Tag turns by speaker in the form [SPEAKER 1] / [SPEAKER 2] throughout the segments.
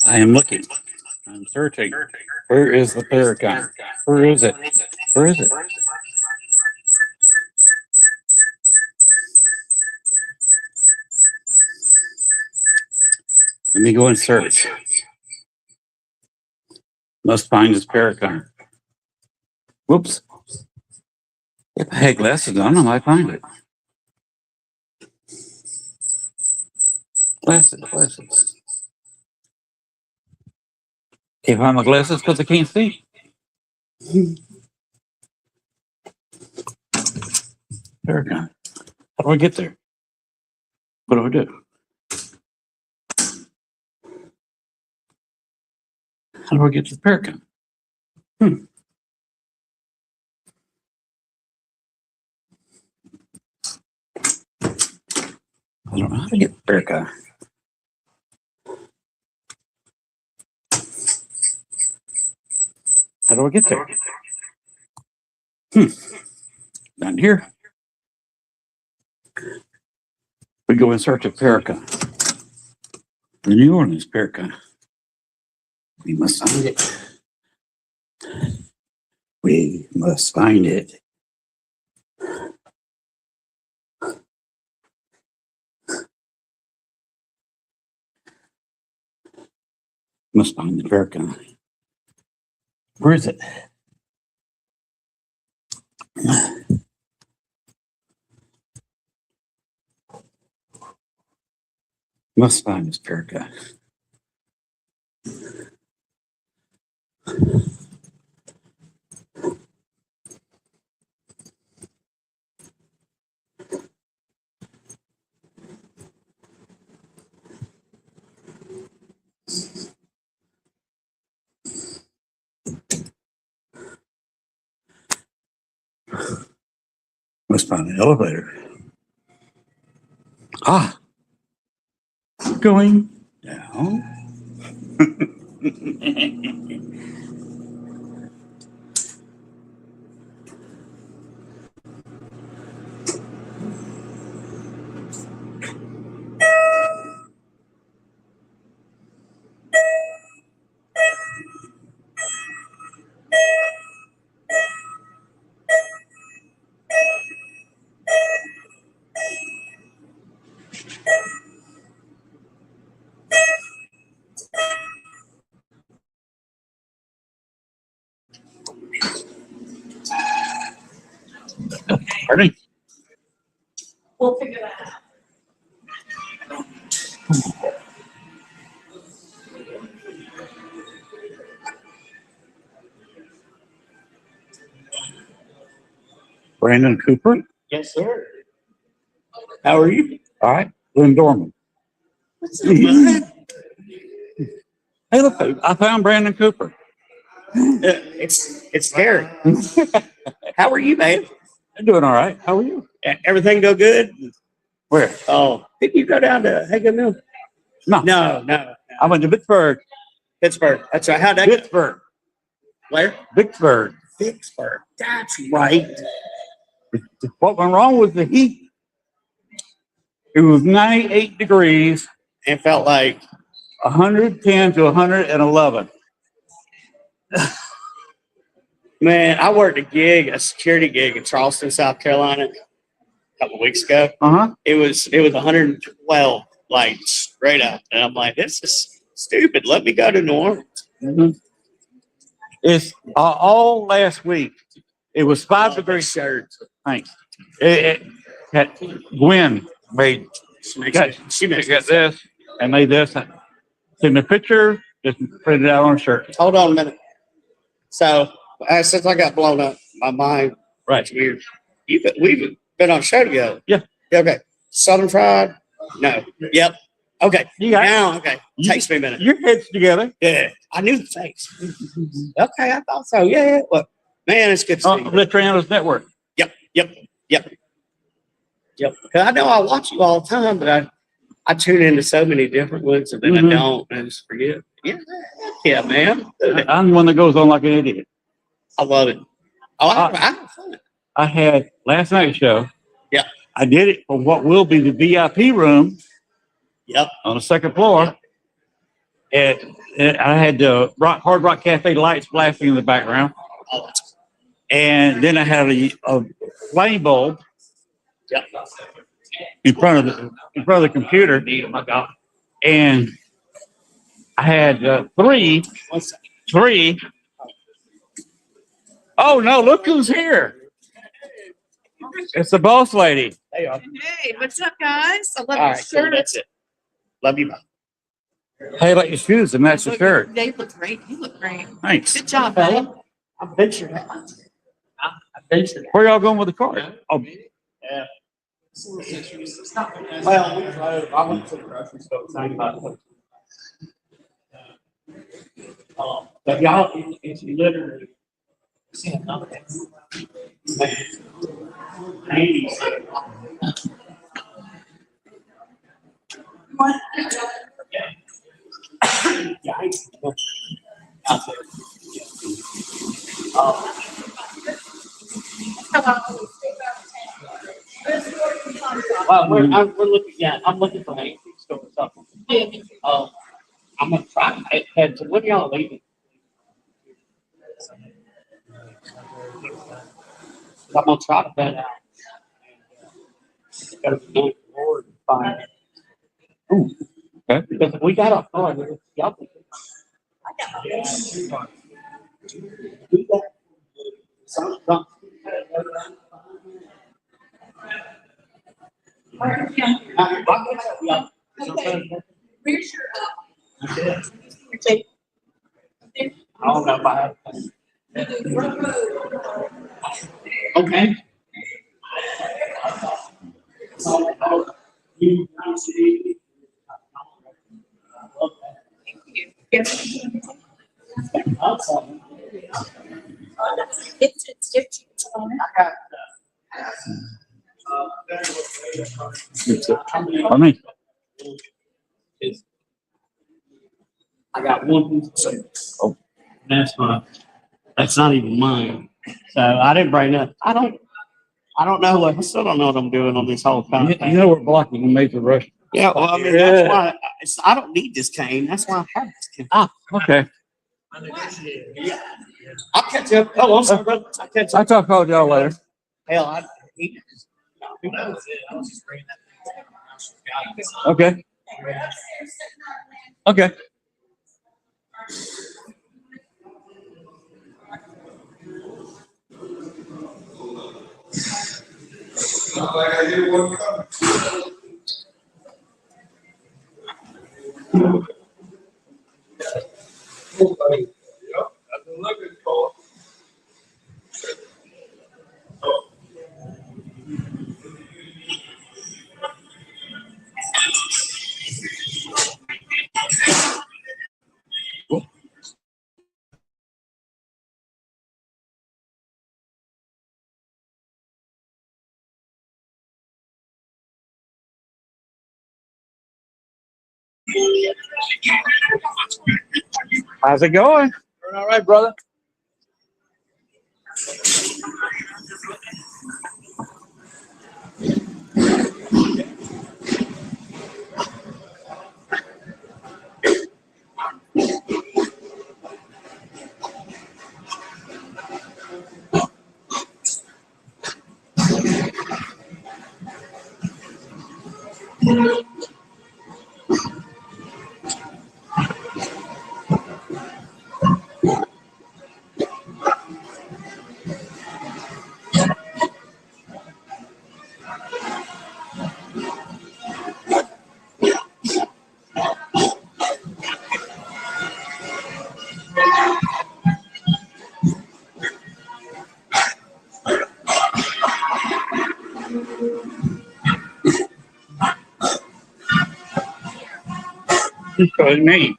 [SPEAKER 1] I am looking. I'm searching. Where is the Paracon? Where is it? Where is it? Let me go and search. Must find his Paracon. Whoops. If I had glasses on, I might find it. Glasses. Can't find my glasses because I can't see. Paracon. How do I get there? What do I do? How do I get to the Paracon? I don't know how to get the Paracon. How do I get there? Down here. We go in search of Paracon. The New Orleans Paracon. We must find it. We must find it. Must find the Paracon. Where is it? Must find this Paracon. Must find an elevator. Ah, going down. Pardon?
[SPEAKER 2] We'll figure that out.
[SPEAKER 1] Brandon Cooper.
[SPEAKER 2] Yes, sir.
[SPEAKER 1] How are you? All right. Lynn Dorman.
[SPEAKER 2] What's
[SPEAKER 1] Hey, look, I found Brandon Cooper.
[SPEAKER 2] It's scary. How are you, man?
[SPEAKER 1] I'm doing all right. How are you?
[SPEAKER 2] Everything go good?
[SPEAKER 1] Where?
[SPEAKER 2] Oh, didn't you go down to Hagen Mill?
[SPEAKER 1] No.
[SPEAKER 2] No.
[SPEAKER 1] I went to Pittsburgh.
[SPEAKER 2] Pittsburgh. That's right. How'd that go?
[SPEAKER 1] Pittsburgh.
[SPEAKER 2] Where?
[SPEAKER 1] Vicksburg.
[SPEAKER 2] Vicksburg. That's right.
[SPEAKER 1] What went wrong was the heat. It was 98 degrees,
[SPEAKER 2] It felt like
[SPEAKER 1] 110 to 111.
[SPEAKER 2] man, I worked a security gig in Charleston, South Carolina, a couple weeks ago.
[SPEAKER 1] Uh-huh.
[SPEAKER 2] It was 112, like straight up, and I'm like, this is stupid. Let me go to New Orleans.
[SPEAKER 1] Mm-hmm. It's all last week. It was 5 degrees.
[SPEAKER 2] Shirts.
[SPEAKER 1] Thanks. It had Gwen made.
[SPEAKER 2] She makes
[SPEAKER 1] got this and made this. In the picture, just printed out on a shirt.
[SPEAKER 2] Hold on a minute. So since I got blown up, my mind.
[SPEAKER 1] Right.
[SPEAKER 2] It's weird. We've been on a show together.
[SPEAKER 1] Yeah.
[SPEAKER 2] Okay. Southern Fried. No. Yep. Okay.
[SPEAKER 1] You got
[SPEAKER 2] now. Okay. Takes me a minute.
[SPEAKER 1] your heads together.
[SPEAKER 2] Yeah. I knew the face. Okay. I thought so. Yeah. Look, man, it's good to see you.
[SPEAKER 1] Litriano's Network.
[SPEAKER 2] Yep. 'Cause I know I watch you all the time, but I tune into so many different ones, and then I don't, and I just forget. Yeah, man.
[SPEAKER 1] I'm the one that goes on like an idiot.
[SPEAKER 2] I love it. Oh, I have fun.
[SPEAKER 1] I had last night's show.
[SPEAKER 2] Yeah.
[SPEAKER 1] I did it for what will be the VIP room.
[SPEAKER 2] Yep.
[SPEAKER 1] On the second floor. And I had the Hard Rock Cafe lights blasting in the background.
[SPEAKER 2] Oh,
[SPEAKER 1] And then I had a flame bulb
[SPEAKER 2] yep.
[SPEAKER 1] in front of the computer. And I had three. Oh no! Look who's here! It's the boss lady.
[SPEAKER 2] There you are.
[SPEAKER 3] Hey, what's up, guys? I love
[SPEAKER 2] All
[SPEAKER 3] your
[SPEAKER 2] right, cool.
[SPEAKER 3] shirt.
[SPEAKER 2] That's it. Love you.
[SPEAKER 1] How you like your shoes to match the shirt?
[SPEAKER 3] They look great. You look great.
[SPEAKER 1] Thanks.
[SPEAKER 3] Good job, buddy.
[SPEAKER 2] I ventured that. I ventured
[SPEAKER 1] Where y'all going with the car? Oh,
[SPEAKER 2] Yeah. Well, we drove. I went to the grocery store. Same about but y'all, it's literally. Well, we're looking. Yeah, I'm looking for an antique store or something. I'm gonna try it. And so when y'all leaving? I'm gonna try to vet out. Go to the ninth floor and find it.
[SPEAKER 1] ooh, okay.
[SPEAKER 2] Because if we got a car, y'all can. We got some.
[SPEAKER 3] Where's your
[SPEAKER 2] I don't know if I have. Okay.
[SPEAKER 3] It's
[SPEAKER 1] I mean,
[SPEAKER 2] I got one piece of soap. Oh, that's fine. That's not even mine. So I didn't bring that. I don't know. I still don't know what I'm doing on this whole thing.
[SPEAKER 1] you know we're blocking a major rush.
[SPEAKER 2] Yeah, well, I mean, that's why I don't need this cane. That's why I have this cane.
[SPEAKER 1] Okay.
[SPEAKER 2] I'll catch up. Oh, I'm sorry, brother. I'll catch
[SPEAKER 1] I'll
[SPEAKER 2] up.
[SPEAKER 1] talk about y'all later.
[SPEAKER 2] Hell, I was just bringing that.
[SPEAKER 1] Okay. Okay. How's it going?
[SPEAKER 4] Doing all right, brother.
[SPEAKER 1] You calling me?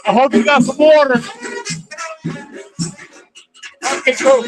[SPEAKER 4] I hope you got some water. Okay, cool.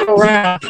[SPEAKER 4] Around.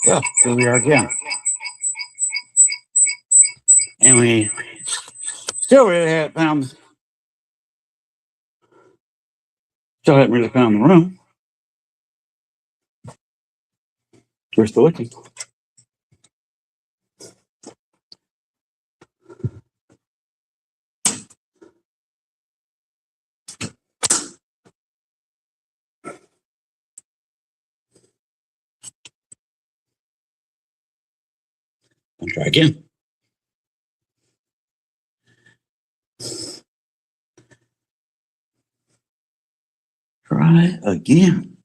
[SPEAKER 1] Well, here we are again. And we still really haven't found, still haven't really found the room. We're still looking. I'll try again. Try again.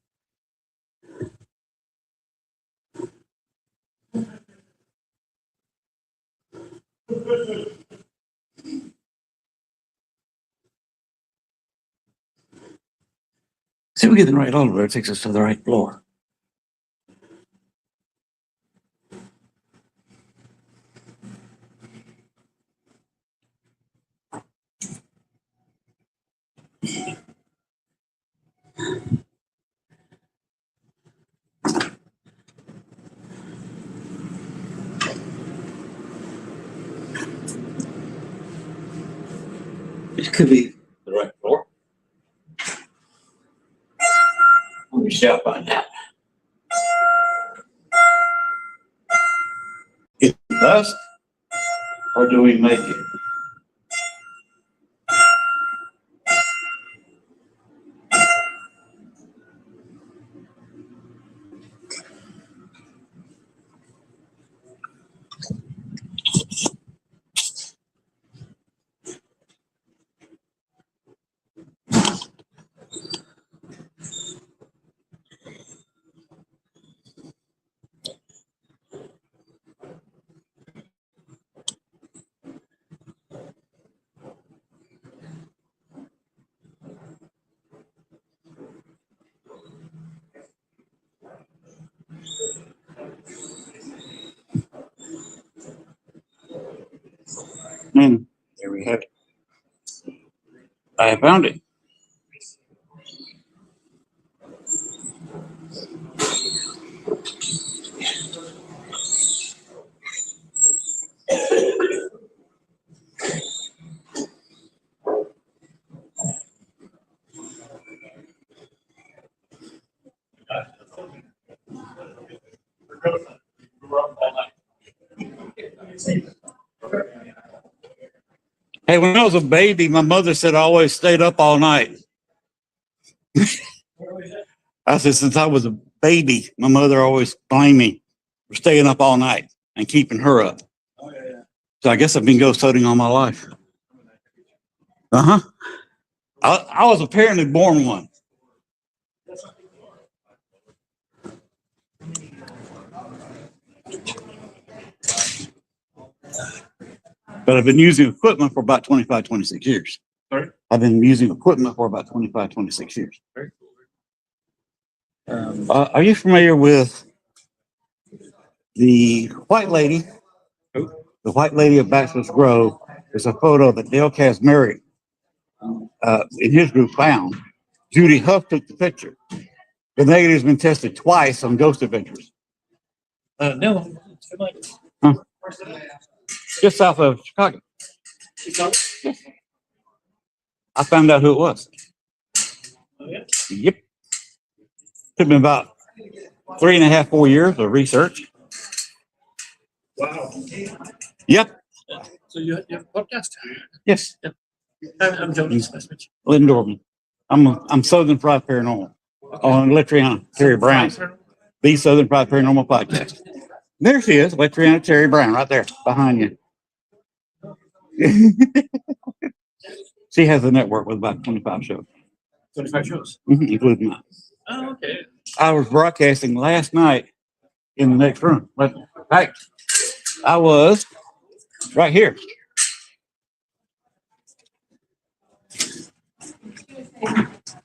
[SPEAKER 1] See if we get the right elevator, it takes us to the right floor. It could be the right floor. We shall find out. Is it us, or do we make it? And there we have it. I have found it. Hey, when I was a baby, my mother said I always stayed up all night. I said, since I was a baby, my mother always blamed me for staying up all night and keeping her up. So I guess I've been ghost hunting all my life. Uh-huh. I was apparently born one. But I've been using equipment for about 25, 26 years.
[SPEAKER 4] Sorry?
[SPEAKER 1] I've been using equipment for about 25, 26 years. Are you familiar with the white lady? The white lady of Bachelor's Grove is a photo that Dale Casmary in his group found. Judy Huff took the picture. The negative's been tested twice on Ghost Adventures.
[SPEAKER 4] No.
[SPEAKER 1] Huh? Just south of Chicago. I found out who it was. Yep. Took me about 3.5, 4 years of research.
[SPEAKER 4] Wow.
[SPEAKER 1] Yep.
[SPEAKER 4] So you have a podcast?
[SPEAKER 1] Yes.
[SPEAKER 4] I'm Jonas. Nice to meet you.
[SPEAKER 1] Lynn Dorman. I'm Southern Fried Paranormal on Electriana Terry Brown, the Southern Fried Paranormal podcast. There she is, Electriana Terry Brown, right there behind you. She has a network with about 25 shows,
[SPEAKER 4] 25 shows.
[SPEAKER 1] including mine.
[SPEAKER 4] Oh, okay.
[SPEAKER 1] I was broadcasting last night in the next room. But in fact, I was right here.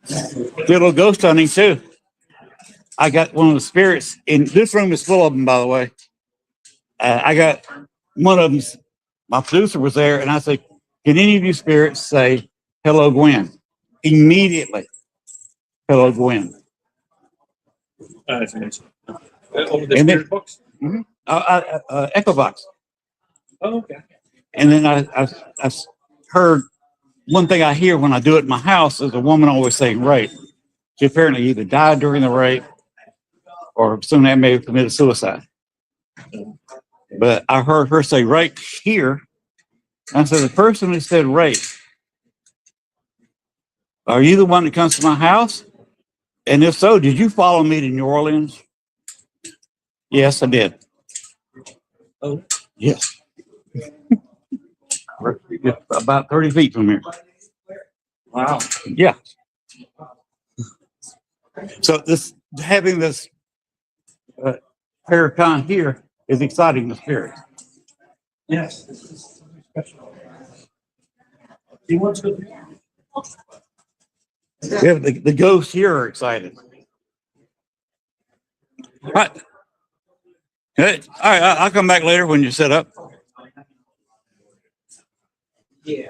[SPEAKER 1] Did a little ghost hunting too. I got one of the spirits in this room is full of them, by the way. I got one of them. My producer was there, and I said, "Can any of you spirits say hello, Gwen?" Immediately, hello, Gwen.
[SPEAKER 4] That's amazing.
[SPEAKER 1] And then, Echo Box.
[SPEAKER 4] Oh, okay.
[SPEAKER 1] And then I heard one thing I hear when I do it in my house is a woman always saying rape. She apparently either died during the rape or soon after may have committed suicide. But I heard her say rape here. I said, the person who said rape, are you the one that comes to my house? And if so, did you follow me to New Orleans? Yes, I did.
[SPEAKER 4] Oh.
[SPEAKER 1] Yes. About 30 feet from here.
[SPEAKER 4] Wow.
[SPEAKER 1] Yeah. So this having this Paracon here is exciting the spirit.
[SPEAKER 4] Yes. This is special. Do you want to?
[SPEAKER 1] Yeah, the ghosts here are excited. All right. Good. All right, I'll come back later when you set up.
[SPEAKER 4] Yeah.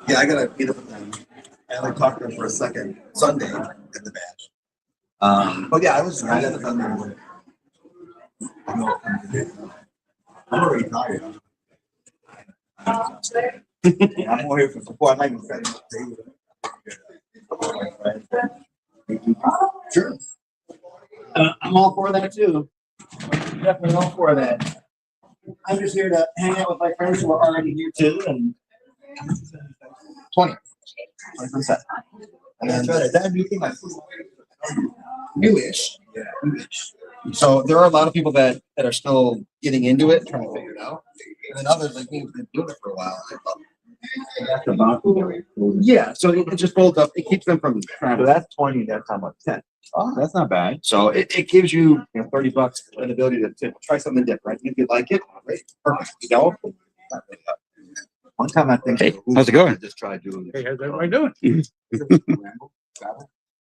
[SPEAKER 5] Yeah, I gotta meet up with them. I like talked to them for a second Sunday at the badge. But yeah, I was right at the Thunder. I'm already tired. I'm more here for support. I like my friends. Sure.
[SPEAKER 2] I'm all for that too. Definitely all for that. I'm just here to hang out with my friends who are already here too, and
[SPEAKER 5] 20%. And then that new thing, newish. Yeah, newish. So there are a lot of people that are still getting into it, trying to figure it out. And then others like me who've been doing it for a while. Yeah, so it just folds up. It keeps them from trying
[SPEAKER 6] So
[SPEAKER 5] to.
[SPEAKER 6] that's 20, that's how much? 10. Oh, that's not bad.
[SPEAKER 5] So it gives you, $30 an ability to try something different. If you like it, great, perfect. You don't. Not really up.
[SPEAKER 6] One time I think.
[SPEAKER 1] Hey, how's it going?
[SPEAKER 6] Just try doing
[SPEAKER 4] Hey,
[SPEAKER 6] it.
[SPEAKER 4] how's everybody doing?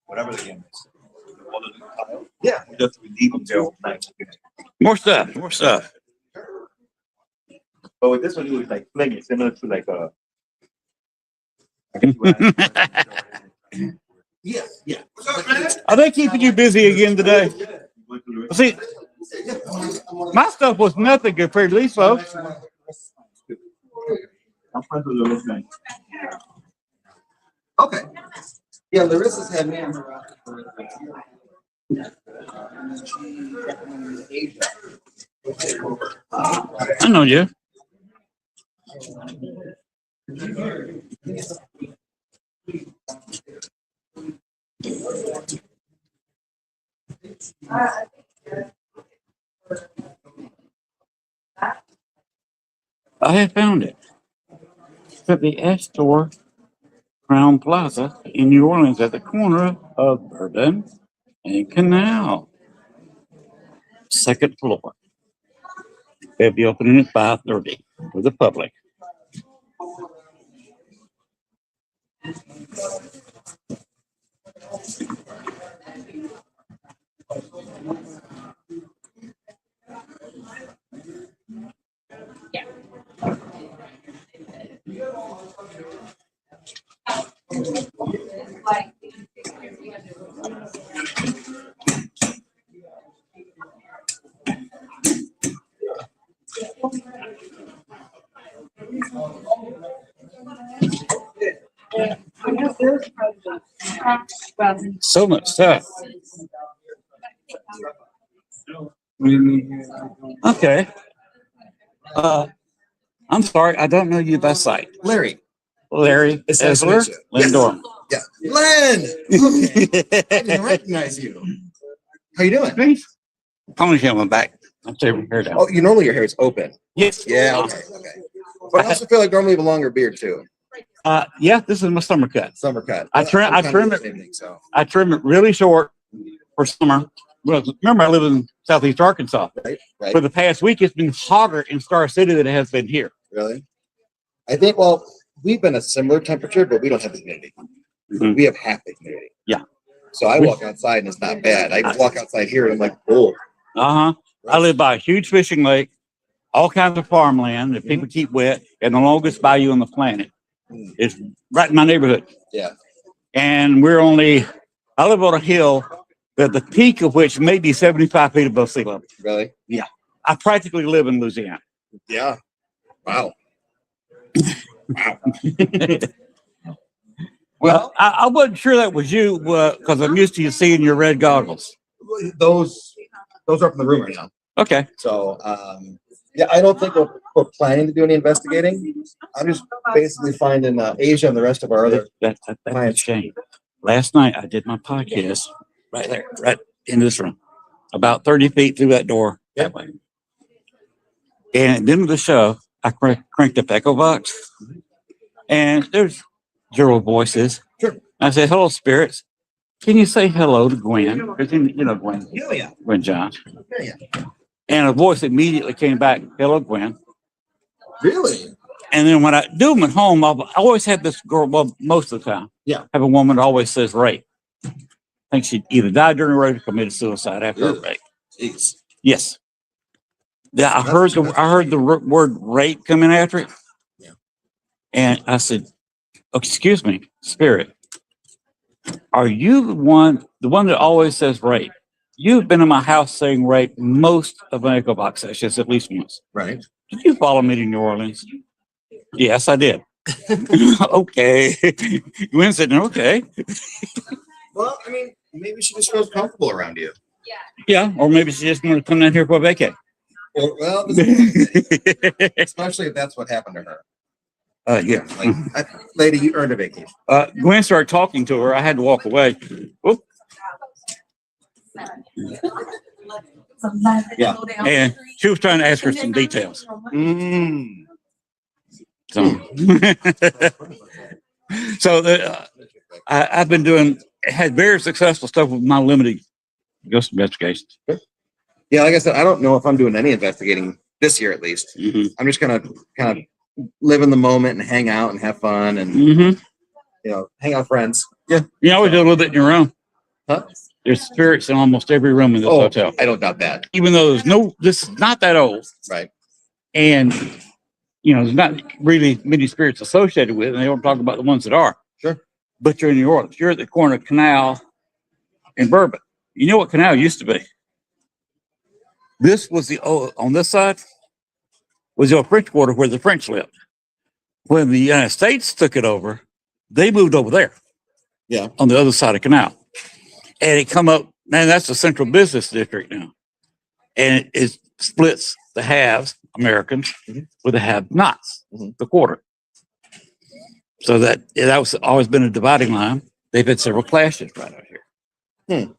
[SPEAKER 6] Whatever the game is.
[SPEAKER 5] Yeah.
[SPEAKER 6] We just leave them till night.
[SPEAKER 1] More stuff, more stuff.
[SPEAKER 6] But with this one, it was like flinging, similar to like a. I guess you had-
[SPEAKER 5] Yeah, yeah.
[SPEAKER 1] Are they keeping you busy again today? See, my stuff was nothing compared to these folks.
[SPEAKER 6] I'm friends with the little thing.
[SPEAKER 5] Okay. Yeah, Larissa's had me on the roster for Asia.
[SPEAKER 1] I know you. I have found it. It's at the S Store, Crown Plaza in New Orleans, at the corner of Bourbon and Canal. Second floor. They'll be opening at 5:30 for the public. So much stuff. Okay. I'm sorry, I don't know you by sight.
[SPEAKER 5] Larry.
[SPEAKER 1] Larry
[SPEAKER 5] It's nice to
[SPEAKER 1] Esler,
[SPEAKER 5] meet you.
[SPEAKER 1] Lindor.
[SPEAKER 5] Yeah. Len! Okay. I didn't recognize you. How you doing?
[SPEAKER 1] Ponytail my back. I'm taking my hair down.
[SPEAKER 5] Oh, you normally your hair is open.
[SPEAKER 1] Yes.
[SPEAKER 5] Yeah, okay, okay. But I also feel like normally you have a longer beard too.
[SPEAKER 1] Yeah, this is my summer cut.
[SPEAKER 5] Summer cut.
[SPEAKER 1] I trim
[SPEAKER 5] I'm kinda
[SPEAKER 1] it.
[SPEAKER 5] the same thing, so.
[SPEAKER 1] I trim it really short for summer. Well, remember I live in Southeast Arkansas.
[SPEAKER 5] Right, right.
[SPEAKER 1] For the past week, it's been hotter in Star City than it has been here.
[SPEAKER 5] Really? I think, well, we've been a similar temperature, but we don't have the humidity.
[SPEAKER 1] Mhm.
[SPEAKER 5] We have half the humidity.
[SPEAKER 1] Yeah.
[SPEAKER 5] So I walk outside and it's not bad. I walk outside here and I'm like, oh.
[SPEAKER 1] Uh-huh. I live by a huge fishing lake, all kinds of farmland that people keep wet, and the longest bayou on the planet. It's right in my neighborhood.
[SPEAKER 5] Yeah.
[SPEAKER 1] And I live on a hill, at the peak of which may be 75 feet above sea level.
[SPEAKER 5] Really?
[SPEAKER 1] I practically live in Louisiana.
[SPEAKER 5] Yeah. Wow. Wow.
[SPEAKER 1] Well, I wasn't sure that was you because I'm used to you seeing your red goggles.
[SPEAKER 5] Those are up in the room right now.
[SPEAKER 1] Okay.
[SPEAKER 5] So, yeah, I don't think we're planning to do any investigating. I'm just basically finding Asia and the rest of our other.
[SPEAKER 1] That's a shame. Last night I did my podcast right there, right in this room, about 30 feet through that door that way. And at the end of the show, I cranked up Echo Box, and there's zero voices.
[SPEAKER 5] Sure.
[SPEAKER 1] I said, "Hello, spirits. Can you say hello to Gwen?" Because you know Gwen.
[SPEAKER 5] Oh, yeah.
[SPEAKER 1] Gwen John.
[SPEAKER 5] Yeah.
[SPEAKER 1] And a voice immediately came back, "Hello, Gwen."
[SPEAKER 5] Really?
[SPEAKER 1] And then when I do them at home, I always have this girl, well, most of the time.
[SPEAKER 5] Yeah.
[SPEAKER 1] Have a woman that always says rape. I think she either died during rape or committed suicide after a
[SPEAKER 5] Really?
[SPEAKER 1] rape.
[SPEAKER 5] Jeez.
[SPEAKER 1] Yes. Yeah, I heard the word rape coming after it.
[SPEAKER 5] Yeah.
[SPEAKER 1] And I said, "Oh, excuse me, spirit. Are you the one that always says rape? You've been in my house saying rape most of my Echo Box sessions, at least once.
[SPEAKER 5] Right.
[SPEAKER 1] Did you follow me to New Orleans?" "Yes, I did." "Okay." Gwen said, "Okay."
[SPEAKER 5] Well, I mean, maybe she just feels comfortable around you.
[SPEAKER 1] Yeah, or maybe she just wanted to come down here for a vacay.
[SPEAKER 5] Well, especially if that's what happened to her.
[SPEAKER 1] Yeah.
[SPEAKER 5] Like, lady, you earned a vacation.
[SPEAKER 1] Gwen started talking to her. I had to walk away. Oop.
[SPEAKER 5] Yeah.
[SPEAKER 1] And she was trying to ask her some details. So, I've been had very successful stuff with my limited ghost investigations.
[SPEAKER 5] Yeah, like I said, I don't know if I'm doing any investigating this year, at least.
[SPEAKER 1] Mm-hmm.
[SPEAKER 5] I'm just gonna kind of live in the moment and hang out and have fun and hang out with friends.
[SPEAKER 1] Yeah, you always do a little bit in your room.
[SPEAKER 5] Huh?
[SPEAKER 1] There's spirits in almost every room in this hotel.
[SPEAKER 5] I don't doubt that.
[SPEAKER 1] Even though this is not that old,
[SPEAKER 5] Right.
[SPEAKER 1] and there's not really many spirits associated with it, and they don't talk about the ones that are.
[SPEAKER 5] Sure.
[SPEAKER 1] But you're in New Orleans. You're at the corner of Canal and Bourbon. You know what Canal used to be? This was on this side was the old French Quarter where the French lived. When the United States took it over, they moved over there.
[SPEAKER 5] Yeah.
[SPEAKER 1] On the other side of Canal. And it come up, man, that's the central business district now. And it splits the haves, Americans, with the have-nots, the quarter. So that was always been a dividing line. They've had several clashes right out here.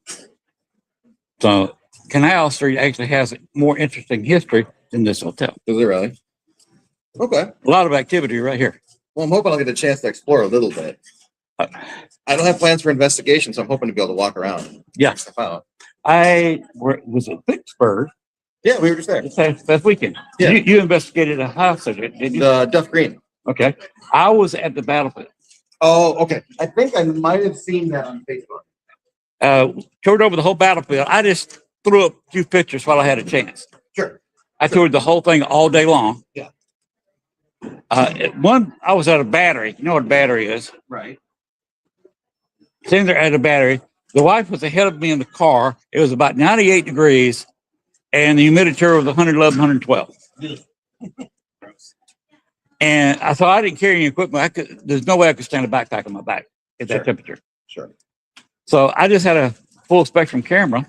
[SPEAKER 1] So Canal Street actually has a more interesting history than this hotel.
[SPEAKER 5] Is it really? Okay.
[SPEAKER 1] A lot of activity right here.
[SPEAKER 5] Well, I'm hoping I'll get a chance to explore a little bit. I don't have plans for investigation, so I'm hoping to be able to walk around.
[SPEAKER 1] Yeah. I was at Vicksburg.
[SPEAKER 5] Yeah, we were just there.
[SPEAKER 1] This weekend.
[SPEAKER 5] Yeah.
[SPEAKER 1] You investigated a house, didn't you?
[SPEAKER 5] The Duff Green.
[SPEAKER 1] Okay. I was at the battlefield.
[SPEAKER 5] Oh, okay. I think I might have seen that on Facebook.
[SPEAKER 1] Toured over the whole battlefield. I just threw up a few pictures while I had a chance.
[SPEAKER 5] Sure.
[SPEAKER 1] I toured the whole thing all day long.
[SPEAKER 5] Yeah.
[SPEAKER 1] I was at a battery. You know what a battery is?
[SPEAKER 5] Right.
[SPEAKER 1] Sitting there at a battery. The wife was ahead of me in the car. It was about 98 degrees, and the humidity was 111, 112. And I thought I didn't carry any equipment. There's no way I could stand a backpack on my back at that temperature.
[SPEAKER 5] Sure.
[SPEAKER 1] So I just had a full spectrum camera,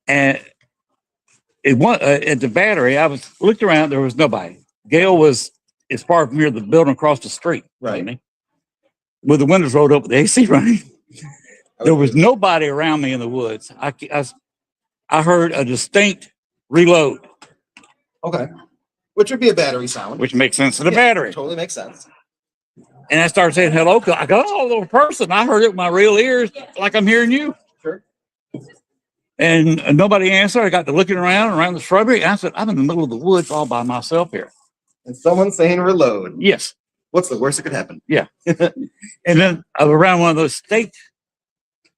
[SPEAKER 1] and at the battery, I looked around. There was nobody. Gail was as far from here, the building across the street,
[SPEAKER 5] Right.
[SPEAKER 1] With the windows rolled up, with the AC running. There was nobody around me in the woods. I heard a distinct reload,
[SPEAKER 5] Okay. Which would be a battery sound.
[SPEAKER 1] which makes sense in the battery.
[SPEAKER 5] Totally makes sense.
[SPEAKER 1] And I started saying hello. I go, "Oh, little person." I heard it with my real ears, like I'm hearing you.
[SPEAKER 5] Sure.
[SPEAKER 1] And nobody answered. I got to looking around the shrubbery. I said, "I'm in the middle of the woods all by myself here."
[SPEAKER 5] And someone saying reload.
[SPEAKER 1] Yes.
[SPEAKER 5] What's the worst that could happen?
[SPEAKER 1] Yeah. And then around one of those state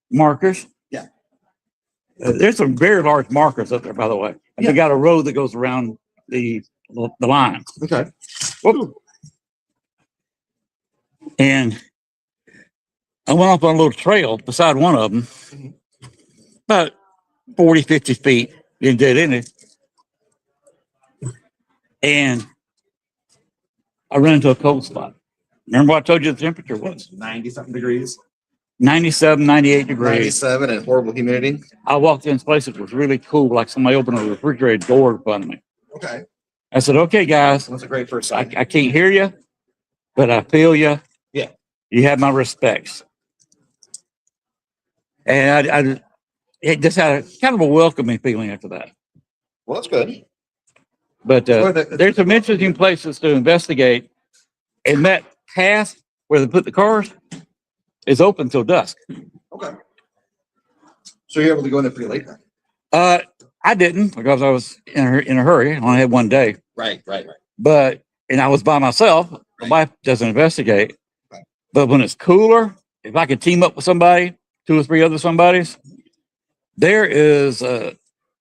[SPEAKER 1] markers.
[SPEAKER 5] Yeah.
[SPEAKER 1] There's some very large markers up there, by the way. And they got a road that goes around the line.
[SPEAKER 5] Okay.
[SPEAKER 1] Whoop. And I went up on a little trail beside one of them, about 40, 50 feet in dead in it. And I ran into a cold spot. Remember what I told you the temperature was?
[SPEAKER 5] 90 something degrees.
[SPEAKER 1] 97, 98 degrees.
[SPEAKER 5] 97 and horrible humidity.
[SPEAKER 1] I walked in this place. It was really cool. Like somebody opened a refrigerator door in front of me.
[SPEAKER 5] Okay.
[SPEAKER 1] I said, okay, guys,
[SPEAKER 5] That's a great first
[SPEAKER 1] I
[SPEAKER 5] sign.
[SPEAKER 1] can't hear you, but I feel you.
[SPEAKER 5] Yeah.
[SPEAKER 1] You have my respects. And it just had a kind of a welcoming feeling after that.
[SPEAKER 5] Well, that's good.
[SPEAKER 1] But
[SPEAKER 5] Well,
[SPEAKER 1] there's some interesting places to investigate. And that path where they put the cars is open till dusk.
[SPEAKER 5] Okay. So you're able to go in there pretty late then?
[SPEAKER 1] I didn't because I was in a hurry. I only had one day.
[SPEAKER 5] Right.
[SPEAKER 1] And I was by myself. My wife doesn't investigate.
[SPEAKER 5] Right.
[SPEAKER 1] But when it's cooler, if I could team up with somebody, 2 or 3 other somebodies, there is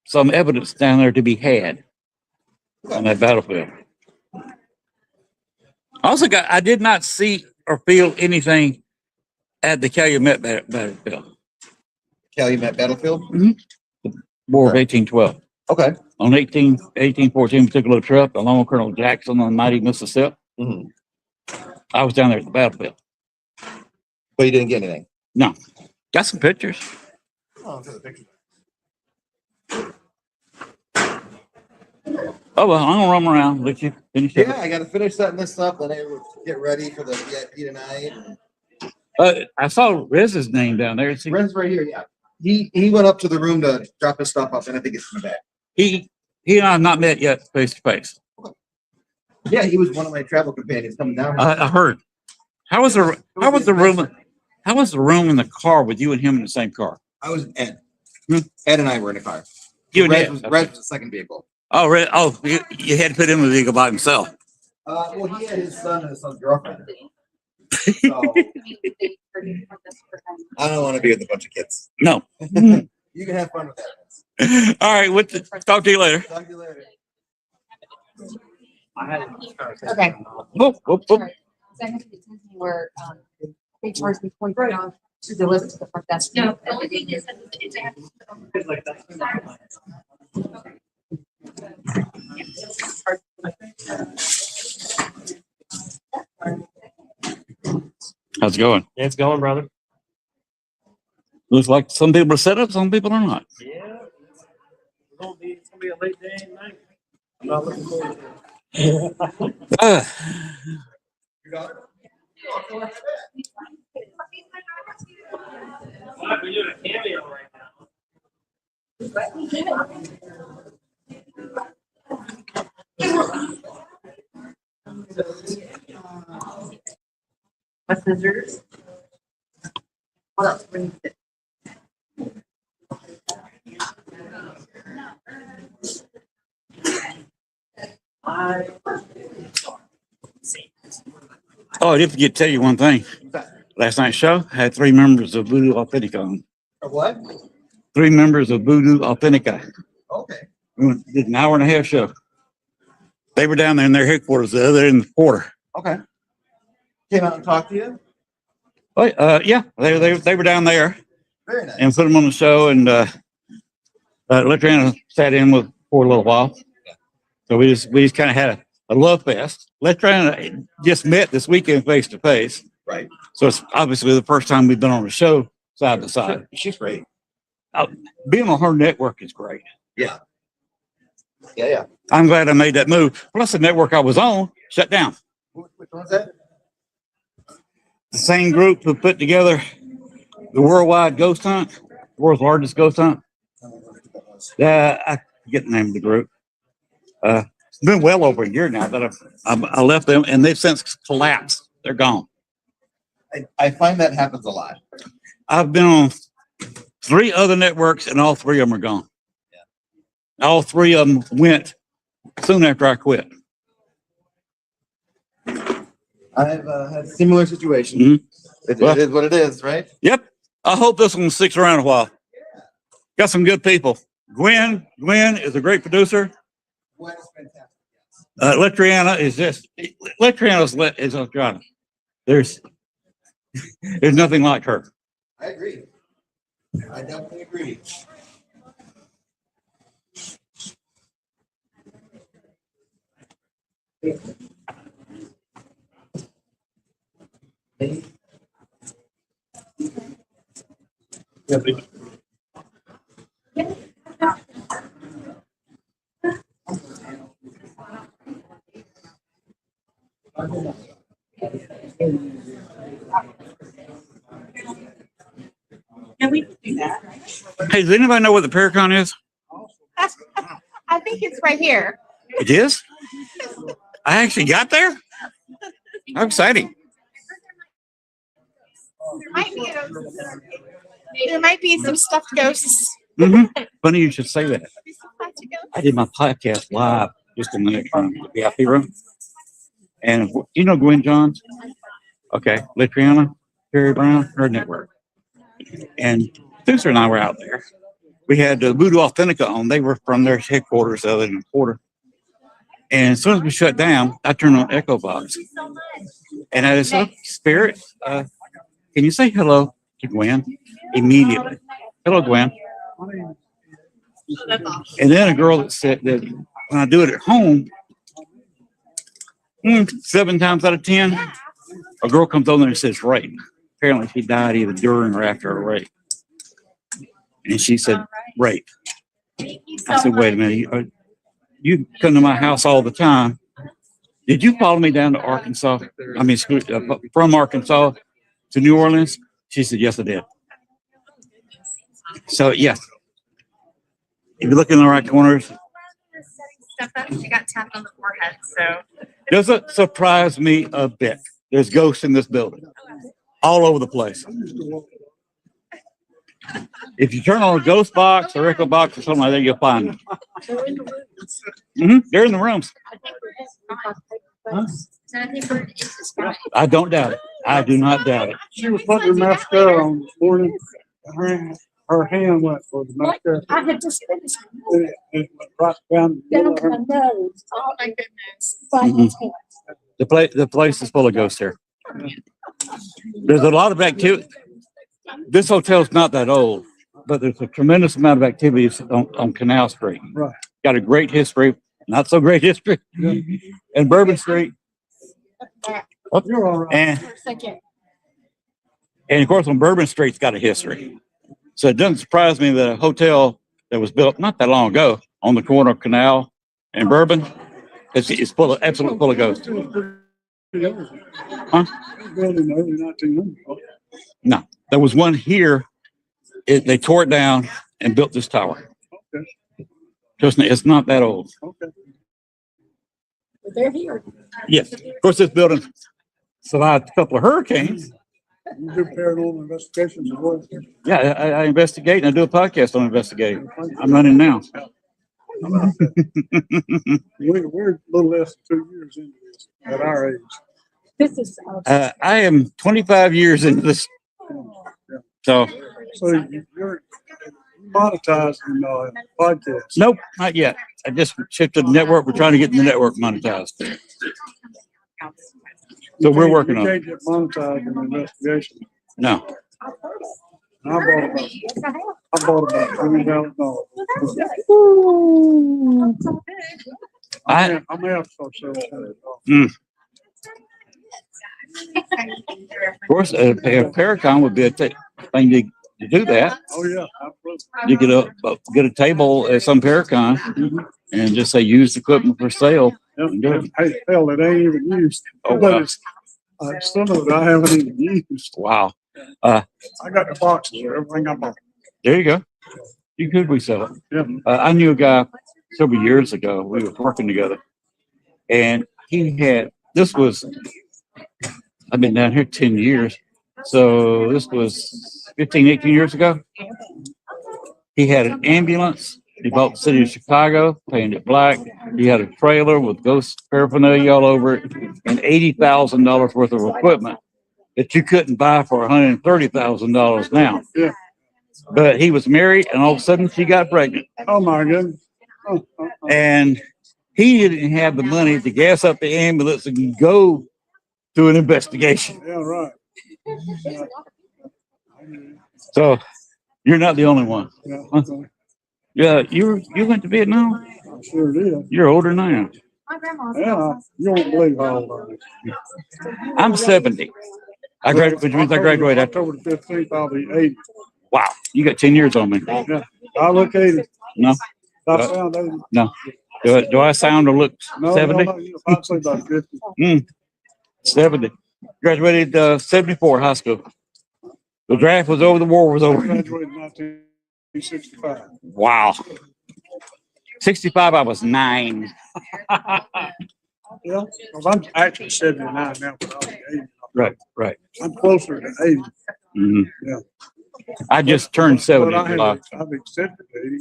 [SPEAKER 1] some evidence down there to be had on that battlefield. Also, I did not see or feel anything at the Calumet battlefield,
[SPEAKER 5] Calumet Battlefield?
[SPEAKER 1] War of
[SPEAKER 5] Okay.
[SPEAKER 1] 1812.
[SPEAKER 5] Okay.
[SPEAKER 1] On 1814, we took a little trip along with Colonel Jackson on the mighty Mississippi.
[SPEAKER 5] Mhm.
[SPEAKER 1] I was down there at the battlefield.
[SPEAKER 5] But you didn't get anything?
[SPEAKER 1] No, got some pictures.
[SPEAKER 5] Oh, for the picture.
[SPEAKER 1] Oh, well, I'm gonna run around, let you finish
[SPEAKER 5] Yeah,
[SPEAKER 1] up.
[SPEAKER 5] I got to finish setting this up, then I will get ready for the VIP tonight.
[SPEAKER 1] I saw Riz's name down there. See,
[SPEAKER 5] Ren's right here, yeah. He went up to the room to drop his stuff off, and I think it's in the back.
[SPEAKER 1] he and I have not met yet face to face.
[SPEAKER 5] Yeah, he was one of my travel companions coming down.
[SPEAKER 1] I heard. How was the room in the car with you and him in the same car?
[SPEAKER 5] I was Ed.
[SPEAKER 1] Hmm.
[SPEAKER 5] Ed and I were in a car.
[SPEAKER 1] You and
[SPEAKER 5] Red
[SPEAKER 1] Ed,
[SPEAKER 5] was,
[SPEAKER 1] okay.
[SPEAKER 5] Red was the second vehicle.
[SPEAKER 1] Oh, really? Oh, you had to put him in the vehicle by himself.
[SPEAKER 5] Well, he had his son and his son's girlfriend. So, I don't want to be with a bunch of kids.
[SPEAKER 1] No.
[SPEAKER 5] You can have fun with that.
[SPEAKER 1] All right. Talk to you later.
[SPEAKER 5] Talk to you later.
[SPEAKER 3] Okay.
[SPEAKER 1] Whoop, whoop, whoop.
[SPEAKER 3] Second, it's where, they charge me $20 to deliver to the front desk. No, the only thing is that it's.
[SPEAKER 1] How's it going?
[SPEAKER 2] It's going, brother.
[SPEAKER 1] Looks like some people are set up, some people are not.
[SPEAKER 4] Yeah. It's gonna be a late day and night. I'm not looking forward to it.
[SPEAKER 5] You got it?
[SPEAKER 4] We're doing a cameo right now.
[SPEAKER 3] My scissors. What else? Bring it.
[SPEAKER 1] Oh, I did forget to tell you one thing. Last night's show had 3 members of Voodoo Authentica on.
[SPEAKER 5] What?
[SPEAKER 1] 3 members of Voodoo Authentica.
[SPEAKER 5] Okay.
[SPEAKER 1] We did an hour and a half show. They were down there in their headquarters, the other end of the quarter.
[SPEAKER 5] Okay. Came out and talked to you?
[SPEAKER 1] Oh, yeah, they were down there
[SPEAKER 5] Very nice.
[SPEAKER 1] and put them on the show, and Letrana sat in with for a little while. So we just kind of had a love fest. Letrana just met this weekend face to face.
[SPEAKER 5] Right.
[SPEAKER 1] So it's obviously the first time we've been on a show side to side.
[SPEAKER 5] She's great.
[SPEAKER 1] Being on her network is great.
[SPEAKER 5] Yeah. Yeah.
[SPEAKER 1] I'm glad I made that move. Plus the network I was on shut down.
[SPEAKER 5] Which one's that?
[SPEAKER 1] The same group who put together the worldwide ghost hunt, the world's largest ghost hunt. I forget the name of the group. It's been well over a year now that I left them, and they've since collapsed. They're gone.
[SPEAKER 5] I find that happens a lot.
[SPEAKER 1] I've been on 3 other networks, and all 3 of them are gone. Yeah. All 3 of them went soon after I quit.
[SPEAKER 5] I've had similar situations.
[SPEAKER 1] Mhm.
[SPEAKER 5] It
[SPEAKER 1] Well-
[SPEAKER 5] is what it is, right?
[SPEAKER 1] Yep. I hope this one sticks around a while. Got some good people. Gwen is a great producer.
[SPEAKER 5] Gwen is fantastic.
[SPEAKER 1] Letriana is just, is Letriana. There's nothing like her.
[SPEAKER 5] I agree. I definitely agree.
[SPEAKER 7] Yeah, we can do that.
[SPEAKER 1] Hey, does anybody know what the Paracon is?
[SPEAKER 7] I think it's right here.
[SPEAKER 1] It is? I actually got there? How exciting.
[SPEAKER 7] There might be some stuffed ghosts.
[SPEAKER 1] Funny you should say that. I did my podcast live just in the next room, the VIP room. And you know Gwen Johns? Okay, Litriana, Terry Brown, her network. And Susan and I were out there. We had Voodoo Authentica on. They were from their headquarters out in the quarter. And as soon as we shut down, I turned on Echo Box. And I said, Spirit, can you say hello to Gwen immediately? Hello, Gwen. And then a girl that said that when I do it at home, 7 times out of 10, a girl comes on there and says rape. Apparently she died either during or after a rape. And she said rape. I said, wait a minute, you come to my house all the time. Did you follow me down to Arkansas? I mean, from Arkansas to New Orleans? She said, yes, I did. So, yes. If you look in the right corners,
[SPEAKER 7] She got tapped on the forehead, so.
[SPEAKER 1] doesn't surprise me a bit. There's ghosts in this building, all over the place. If you turn on a ghost box or echo box or something like that, you'll find them. They're in the rooms. I don't doubt it. I do not doubt it.
[SPEAKER 8] She was putting her mascara on this morning. Her hand went for the mascara.
[SPEAKER 3] I had just finished
[SPEAKER 8] It went right down
[SPEAKER 3] down
[SPEAKER 8] the
[SPEAKER 3] to my
[SPEAKER 8] middle of her.
[SPEAKER 3] nose.
[SPEAKER 7] Oh my goodness.
[SPEAKER 3] By his hand.
[SPEAKER 1] The place is full of ghosts here. There's a lot of activity. This hotel's not that old, but there's a tremendous amount of activities on Canal Street.
[SPEAKER 8] Right.
[SPEAKER 1] Got a great history, not so great history. And Bourbon Street.
[SPEAKER 8] You're all right.
[SPEAKER 1] And
[SPEAKER 3] For a second.
[SPEAKER 1] of course, on Bourbon Street's got a history. So it doesn't surprise me that a hotel that was built not that long ago on the corner of Canal and Bourbon is full of, absolutely full of ghosts. Huh?
[SPEAKER 8] Building in the early 1900s.
[SPEAKER 1] No, there was one here. They tore it down and built this tower.
[SPEAKER 8] Okay.
[SPEAKER 1] Just, it's not that old.
[SPEAKER 8] Okay.
[SPEAKER 3] But they're here.
[SPEAKER 1] Yes, of course, this building survived a couple of hurricanes.
[SPEAKER 8] You do paranormal investigations as well.
[SPEAKER 1] Yeah, I investigate and I do a podcast on investigating. I'm running now.
[SPEAKER 8] We're a little less than 2 years into this at our age.
[SPEAKER 3] This is.
[SPEAKER 1] I am 25 years into this. So,
[SPEAKER 8] So you're monetizing podcasts.
[SPEAKER 1] nope, not yet. I just shifted the network. We're trying to get the network monetized. So we're working on
[SPEAKER 8] You
[SPEAKER 1] it.
[SPEAKER 8] can't get monetized in investigation.
[SPEAKER 1] No.
[SPEAKER 8] And I bought about $20,000.
[SPEAKER 1] I,
[SPEAKER 8] I'm gonna have to start selling it.
[SPEAKER 1] of course, a Paracon would be a thing to do that.
[SPEAKER 8] Oh, yeah, absolutely.
[SPEAKER 1] You get a table at some Paracon and just say use equipment for sale.
[SPEAKER 8] Yeah, hey, hell, it ain't even used.
[SPEAKER 1] Oh,
[SPEAKER 8] But
[SPEAKER 1] wow.
[SPEAKER 8] it's, some of it I haven't even used.
[SPEAKER 1] Wow.
[SPEAKER 8] I got the boxes, everything I bought.
[SPEAKER 1] There you go. You could resell it.
[SPEAKER 8] Yeah.
[SPEAKER 1] I knew a guy several years ago. We were working together, and he had I've been down here 10 years, so this was 15, 18 years ago. He had an ambulance. He bought the city of Chicago, painted it black. He had a trailer with ghost paraphernalia all over it, and $80,000 worth of equipment that you couldn't buy for $130,000 now.
[SPEAKER 8] Yeah.
[SPEAKER 1] but he was married, and all of a sudden she got pregnant,
[SPEAKER 8] Oh, my goodness.
[SPEAKER 1] and he didn't have the money to gas up the ambulance and go do an investigation.
[SPEAKER 8] Yeah, right.
[SPEAKER 1] So you're not the only one.
[SPEAKER 8] Yeah,
[SPEAKER 1] Yeah, you went to Vietnam.
[SPEAKER 8] I sure did.
[SPEAKER 1] You're older than I am.
[SPEAKER 3] My grandma's.
[SPEAKER 8] Yeah, you won't believe how old I am.
[SPEAKER 1] I'm 70. I graduated, which means I graduated after.
[SPEAKER 8] October the 15th, I'll be 80.
[SPEAKER 1] Wow, you got 10 years on me.
[SPEAKER 8] Yeah, I look 80.
[SPEAKER 1] No,
[SPEAKER 8] I sound 80.
[SPEAKER 1] no. Do I sound or look
[SPEAKER 8] No,
[SPEAKER 1] 70?
[SPEAKER 8] no, I'd say about 50.
[SPEAKER 1] 70. Graduated 74 high school. The draft was over, the war was
[SPEAKER 8] I
[SPEAKER 1] over.
[SPEAKER 8] graduated in 1965.
[SPEAKER 1] Wow. 65, I was 9.
[SPEAKER 8] Yeah, well, I'm actually 79 now, but I'll be 80.
[SPEAKER 1] Right.
[SPEAKER 8] I'm closer to 80.
[SPEAKER 1] Mhm.
[SPEAKER 8] Yeah.
[SPEAKER 1] I just turned 70.
[SPEAKER 8] But I've accepted 80.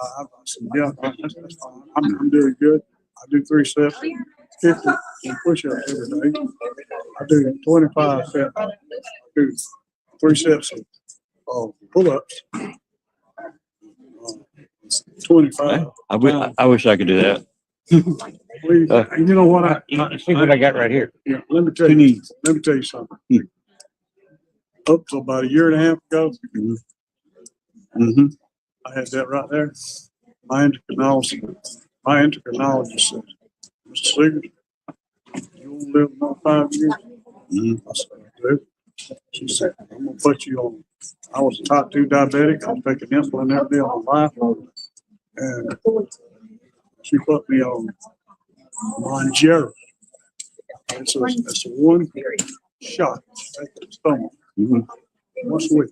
[SPEAKER 8] I said, yeah, that's fine. I'm doing good. I do 3 sets, 50 and push-ups every day. I do 25 sets. I do 3 sets of pull-ups. 25.
[SPEAKER 1] I wish I could do that.
[SPEAKER 8] You know what?
[SPEAKER 1] See what I got right here.
[SPEAKER 8] Yeah, let me tell
[SPEAKER 1] Two
[SPEAKER 8] you.
[SPEAKER 1] knees.
[SPEAKER 8] Let me tell you something. Up to about a year and a half ago,
[SPEAKER 1] Mm-hmm.
[SPEAKER 8] I had that right there. My endocrinologist said, Mr. Seeger, you won't live another 5 years.
[SPEAKER 1] Mm-hmm.
[SPEAKER 8] I said, I do. She said, I'm gonna put you on. I was a type 2 diabetic. I was taking insulin every day of my life. And she put me on Monjero. It's a one shot at the stomach.
[SPEAKER 1] Mm-hmm.
[SPEAKER 8] Once a week.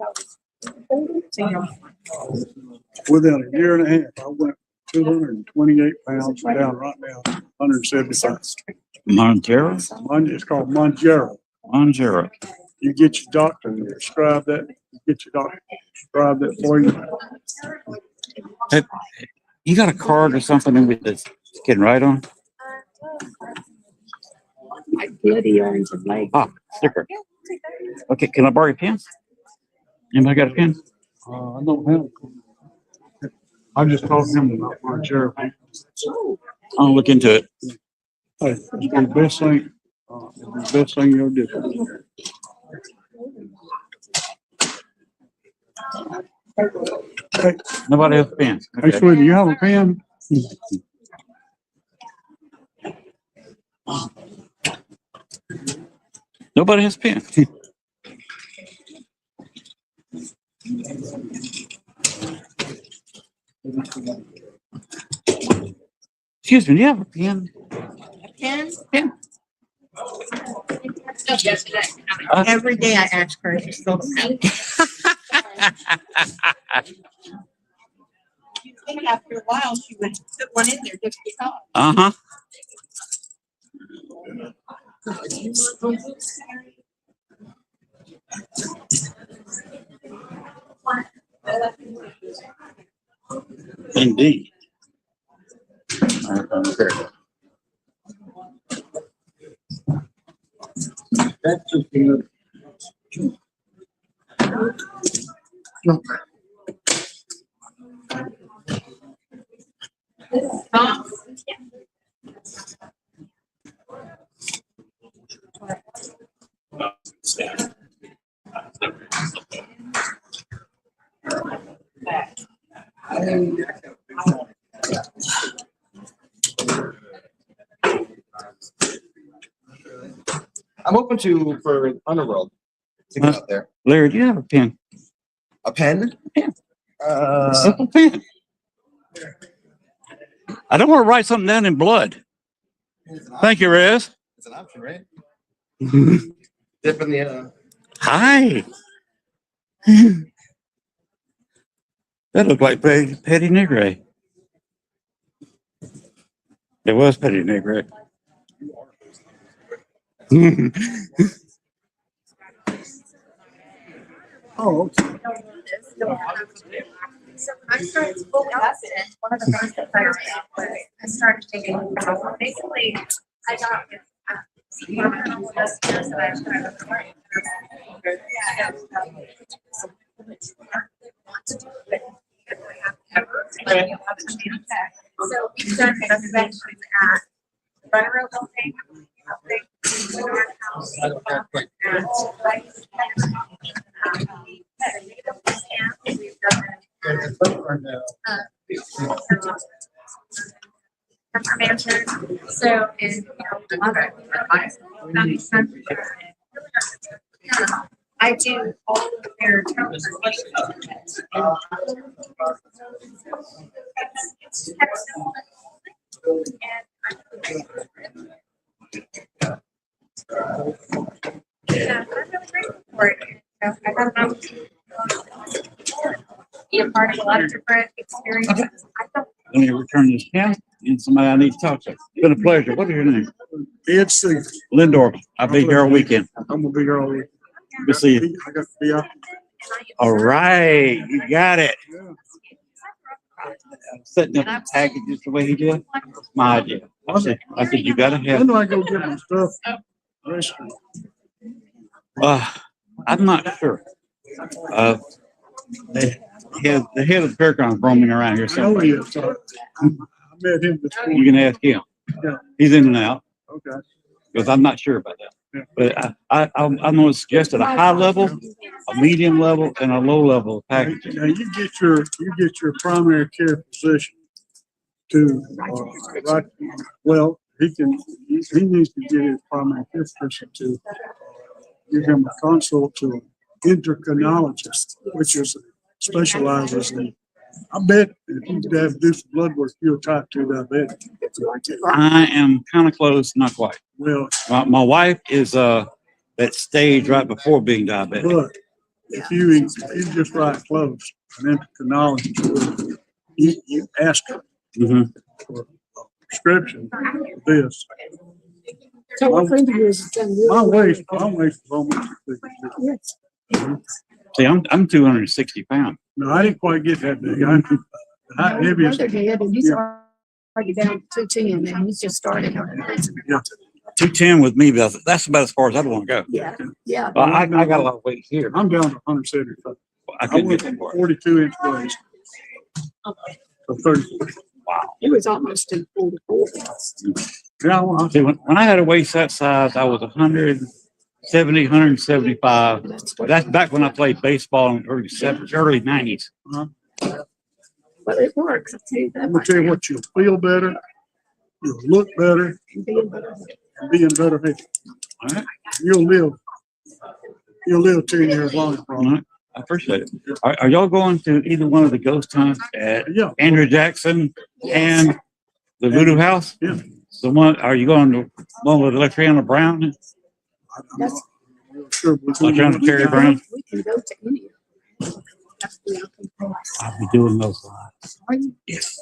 [SPEAKER 8] Within a year and a half, I went 228 pounds down right now, 175.
[SPEAKER 1] Montero?
[SPEAKER 8] It's called Monjero.
[SPEAKER 1] Monjero.
[SPEAKER 8] You get your doctor to prescribe that. Prescribe that for you.
[SPEAKER 1] Hey, you got a card or something with this can write on?
[SPEAKER 2] Bloody orange and leg.
[SPEAKER 1] Ah, sticker. Okay, can I borrow your pen? Anybody got a pen?
[SPEAKER 8] I don't have. I just told him about Monjero.
[SPEAKER 1] I'll look into it.
[SPEAKER 8] Hey, it's the best thing. It's the best thing you ever did. Hey,
[SPEAKER 1] Nobody has a pen.
[SPEAKER 8] hey,
[SPEAKER 1] Okay.
[SPEAKER 8] sweetie, you have a pen?
[SPEAKER 1] Nobody has a pen. Excuse me, do you have a pen?
[SPEAKER 9] Pen?
[SPEAKER 1] Pen.
[SPEAKER 7] Yesterday.
[SPEAKER 9] Every day I ask her, she still doesn't have it. You'd think after a while she would put one in there just because.
[SPEAKER 1] Uh-huh. Indeed.
[SPEAKER 8] That's just good.
[SPEAKER 5] I'm open for Underworld. To get out there.
[SPEAKER 1] Larry, do you have a pen?
[SPEAKER 5] A pen?
[SPEAKER 1] A simple pen. I don't want to write something down in blood. Thank you, Rez.
[SPEAKER 5] It's an option, right? Dip in the
[SPEAKER 1] Hi. That looked like Petty Negre. It was Petty Negre.
[SPEAKER 8] Oh, okay.
[SPEAKER 7] So I started school with us, and one of the things that I started taking, basically, I got with, environmental justice, and I started learning. So we've done conventions at Federal Building, North House, we've done mansion. So in I do all of their television. It's textile. Yeah, I'm really grateful for it. I got an opportunity to be a part of a lot of different experiences. I don't
[SPEAKER 1] Let me return this camera and somebody I need to talk to. It's been a pleasure. What is your name?
[SPEAKER 8] It's the,
[SPEAKER 1] Lindor. I'll be here all weekend.
[SPEAKER 8] I'm gonna be here all week.
[SPEAKER 1] Good to see you.
[SPEAKER 8] I got to be out.
[SPEAKER 1] All right, you got it. Setting up the packages the way he did. My idea. I said you gotta have.
[SPEAKER 8] When do I go get my stuff? Registered?
[SPEAKER 1] I'm not sure. The head of the Paracon is roaming around here
[SPEAKER 8] I know he
[SPEAKER 1] somewhere.
[SPEAKER 8] is. I met him this
[SPEAKER 1] You
[SPEAKER 8] morning.
[SPEAKER 1] can ask him.
[SPEAKER 8] Yeah.
[SPEAKER 1] He's in and out
[SPEAKER 8] Okay.
[SPEAKER 1] because I'm not sure about that.
[SPEAKER 8] Yeah.
[SPEAKER 1] But I'm going to suggest at a high level, a medium level, and a low level of packaging.
[SPEAKER 8] Now you get your primary care physician to, right, well, he needs to get his primary care physician to give him a consult to an endocrinologist, which is specializes in, I bet if you have to do some blood work, you're type 2 diabetic.
[SPEAKER 1] I am kind of close, not quite.
[SPEAKER 8] Well,
[SPEAKER 1] My wife is that stage right before being diabetic.
[SPEAKER 8] but if you just write close, an endocrinologist, you ask her
[SPEAKER 1] Mhm.
[SPEAKER 8] for a prescription for this.
[SPEAKER 9] So a friend of yours has done
[SPEAKER 8] My
[SPEAKER 9] really
[SPEAKER 8] waist is almost as big as this.
[SPEAKER 1] See, I'm 260 pounds.
[SPEAKER 8] No, I didn't quite get that big. I'm
[SPEAKER 9] My
[SPEAKER 8] heaviest.
[SPEAKER 9] brother did, and he's
[SPEAKER 8] Yeah.
[SPEAKER 9] already down to 210, and he's just started on it.
[SPEAKER 1] 210 with me, but that's about as far as I want to go.
[SPEAKER 9] Yeah, yeah.
[SPEAKER 1] I got a lot of weight here.
[SPEAKER 8] I'm down to 175.
[SPEAKER 1] I
[SPEAKER 8] I
[SPEAKER 1] couldn't
[SPEAKER 8] went
[SPEAKER 1] get that
[SPEAKER 8] from
[SPEAKER 1] far.
[SPEAKER 8] 42-inch waist to 30.
[SPEAKER 9] He was almost in 44.
[SPEAKER 8] Yeah, well,
[SPEAKER 1] See, when I had a waist that size, I was 170, 175. That's back when I played baseball in the early 90s.
[SPEAKER 9] But it works. I tell you that.
[SPEAKER 8] I'm gonna tell you what, you'll feel better, you'll look better, and be in better health.
[SPEAKER 1] All right.
[SPEAKER 8] You'll live 10 years longer,
[SPEAKER 1] All
[SPEAKER 8] probably.
[SPEAKER 1] right. I appreciate it. Are y'all going to either one of the ghost hunts at
[SPEAKER 8] Yeah.
[SPEAKER 1] Andrew Jackson and the Voodoo House?
[SPEAKER 8] Yeah.
[SPEAKER 1] So are you going to one with Electriana Brown?
[SPEAKER 8] I'm not real sure. but
[SPEAKER 1] I'm trying to carry Brown.
[SPEAKER 9] We can go to any of them. That's the open price.
[SPEAKER 1] I'll be doing those lives.
[SPEAKER 9] Are you?
[SPEAKER 1] Yes.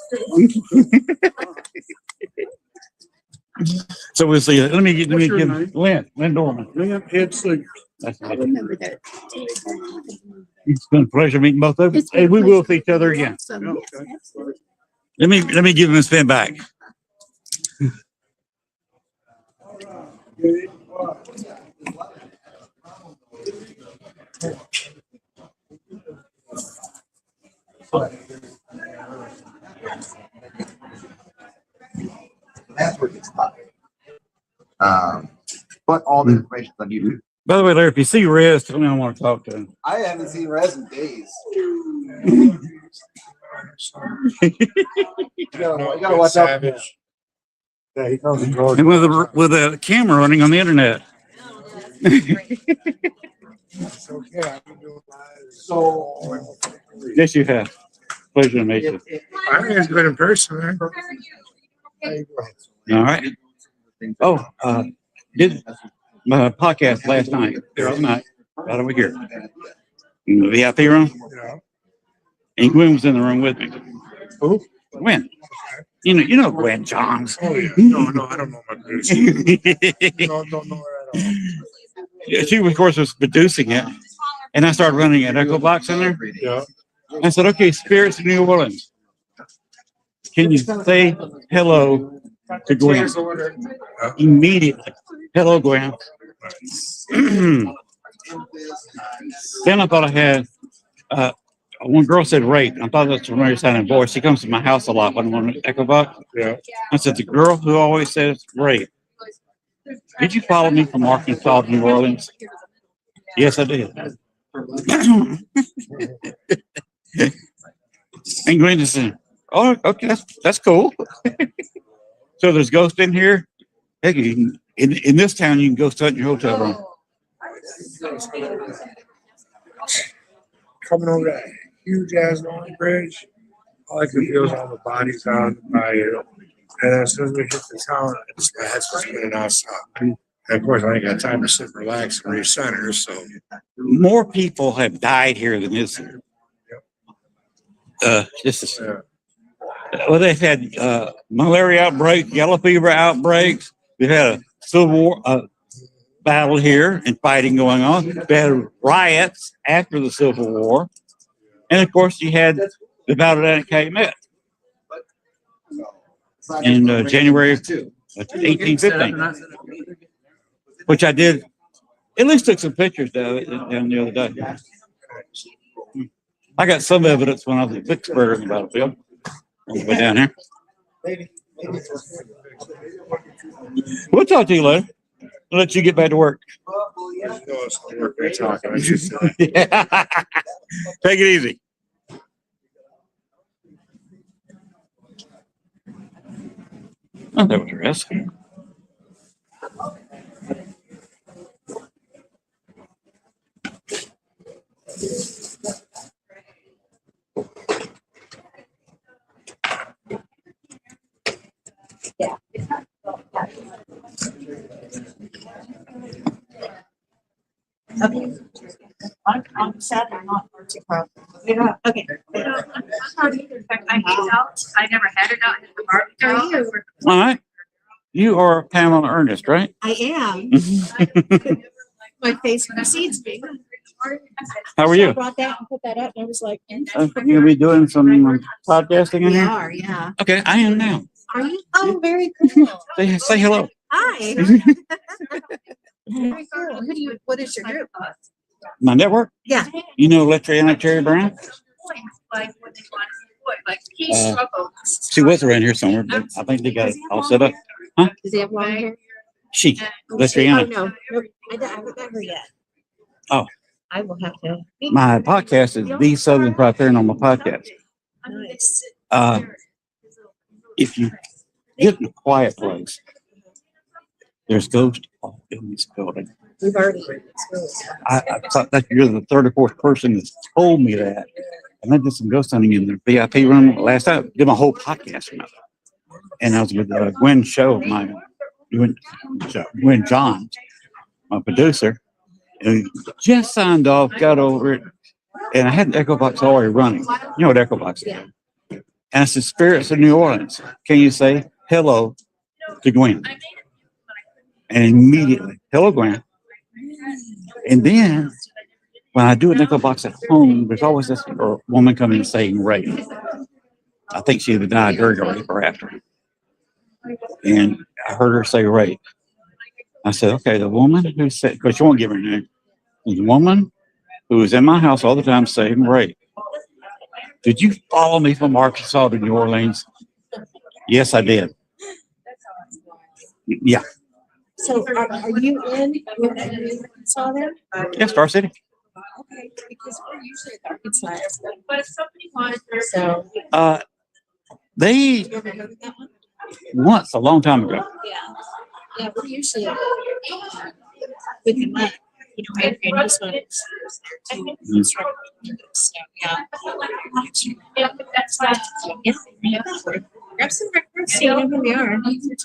[SPEAKER 1] So we'll see. Let me
[SPEAKER 8] What's your
[SPEAKER 1] give
[SPEAKER 8] name?
[SPEAKER 1] Lynn Dorman.
[SPEAKER 8] Lynn, Ed Seeger.
[SPEAKER 1] That's
[SPEAKER 9] I
[SPEAKER 1] it.
[SPEAKER 9] remember that.
[SPEAKER 1] It's been a pleasure meeting both of you.
[SPEAKER 9] It's been
[SPEAKER 1] Hey,
[SPEAKER 9] a
[SPEAKER 1] we will
[SPEAKER 9] pleasure.
[SPEAKER 1] see each other again.
[SPEAKER 9] Awesome.
[SPEAKER 8] Yeah,
[SPEAKER 9] Yes,
[SPEAKER 8] okay.
[SPEAKER 9] absolutely.
[SPEAKER 1] Let me give him a spin back.
[SPEAKER 5] That's where it gets tough. But all the information's on YouTube.
[SPEAKER 1] By the way, Larry, if you see Rez, tell me I want to talk to him.
[SPEAKER 5] I haven't seen Rez in days. You gotta watch out.
[SPEAKER 8] Yeah, he comes in Georgia.
[SPEAKER 1] And with a camera running on the internet.
[SPEAKER 5] So.
[SPEAKER 1] Yes, you have. Pleasure to meet you.
[SPEAKER 4] I think it's good in person, man.
[SPEAKER 1] All right. Oh, did my podcast last night, Thursday night, right over here in the VIP room.
[SPEAKER 4] Yeah.
[SPEAKER 1] And Gwen was in the room with me.
[SPEAKER 4] Who?
[SPEAKER 1] Gwen. You know Gwen Johns.
[SPEAKER 4] Oh, yeah. No, I don't know my business. Don't know her at all.
[SPEAKER 1] Yeah, she, of course, was producing it. And I started running an echo box in there.
[SPEAKER 4] Yeah.
[SPEAKER 1] I said, okay, Spirits of New Orleans. Can you say hello to Gwen? Immediately. Hello, Gwen. Then I thought I had one girl said rape. I thought that's a familiar sounding voice. She comes to my house a lot when I'm on Echo Buck.
[SPEAKER 8] Yeah.
[SPEAKER 1] I said, the girl who always says rape. Did you follow me from Arkansas to New Orleans? Yes, I did. And Glenda said, oh, okay, that's cool. So there's ghosts in here. Heck, in this town, you can ghost hunt in your hotel room.
[SPEAKER 10] Coming over that huge ass long bridge, all I could feel is all the bodies out by you. And as soon as we hit the town, my head was spinning outside. And of course, I ain't got time to sit and relax and recenter. So
[SPEAKER 1] More people have died here than this year. This is, well, they've had malaria outbreak, yellow fever outbreaks. We've had a civil war battle here and fighting going on. We had riots after the Civil War. And of course, you had the battle down at Calumet in January of 1815, which I did, at least took some pictures of it down the other day. I got some evidence when I was at Vicksburg on the battlefield. On the way down here. We'll talk to you later. I'll let you get back to work.
[SPEAKER 10] yeah.
[SPEAKER 1] Take it easy. Oh, that was your ass.
[SPEAKER 9] I'm sad I'm not Arctic Pro. Yeah, okay.
[SPEAKER 7] I'm not either. In fact, I hate out. I never had it out in the barbecue.
[SPEAKER 1] All right. You are Pamela Ernest, right?
[SPEAKER 9] I am. My face precedes me.
[SPEAKER 1] How are
[SPEAKER 9] So I
[SPEAKER 1] you?
[SPEAKER 9] brought that and put that up and I was like,
[SPEAKER 1] You gonna be doing some podcasting in
[SPEAKER 9] we
[SPEAKER 1] here?
[SPEAKER 9] are, yeah.
[SPEAKER 1] Okay, I am now.
[SPEAKER 9] Are you? Oh, very cool.
[SPEAKER 1] Say hello.
[SPEAKER 9] Hi. Very cool. Who do you, what is your group?
[SPEAKER 1] My network?
[SPEAKER 9] Yeah.
[SPEAKER 1] You know Letriana Cherry Brown?
[SPEAKER 7] Like what they want to do. Like he struggled.
[SPEAKER 1] She was around here somewhere, but I think they got it all set up.
[SPEAKER 9] Does he have long hair?
[SPEAKER 1] She,
[SPEAKER 9] Oh,
[SPEAKER 1] Letriana.
[SPEAKER 9] no. Nope. I haven't met her yet.
[SPEAKER 1] Oh.
[SPEAKER 9] I will have to.
[SPEAKER 1] My podcast is The Southern Fried Paranormal Podcast.
[SPEAKER 9] Nice.
[SPEAKER 1] If you get in a quiet place, there's ghosts all in this building.
[SPEAKER 9] We've already.
[SPEAKER 1] I thought that you're the third or fourth person that's told me that. And I did some ghost hunting in the VIP room last time. Did my whole podcast from it. And I was with Gwen Gwen Johns, my producer. And we just signed off, got over it. And I had the Echo Box already running. You know what Echo Box is?
[SPEAKER 9] Yeah.
[SPEAKER 1] And I said, Spirits of New Orleans, can you say hello to Gwen? And immediately, hello, Gwen. And then when I do an Echo Box at home, there's always this woman coming and saying rape. I think she either died during a rape or after. And I heard her say rape. I said, okay, the woman who said, because she won't give her name, the woman who was in my house all the time saying rape. Did you follow me from Arkansas to New Orleans? Yes, I did. Yeah.
[SPEAKER 9] So are you in with Arkansas then?
[SPEAKER 1] Yeah, Star City.
[SPEAKER 9] Okay, because we're usually at Arkansas.
[SPEAKER 7] But if somebody wanted to.
[SPEAKER 9] So.
[SPEAKER 1] They
[SPEAKER 9] You ever go to that one?
[SPEAKER 1] once a long time ago.
[SPEAKER 9] Yeah. Yeah, we're usually with the month, you know, and this one is there too. So, yeah.
[SPEAKER 7] Yeah, that's fine.
[SPEAKER 9] Yeah. Grab some records, see who we are.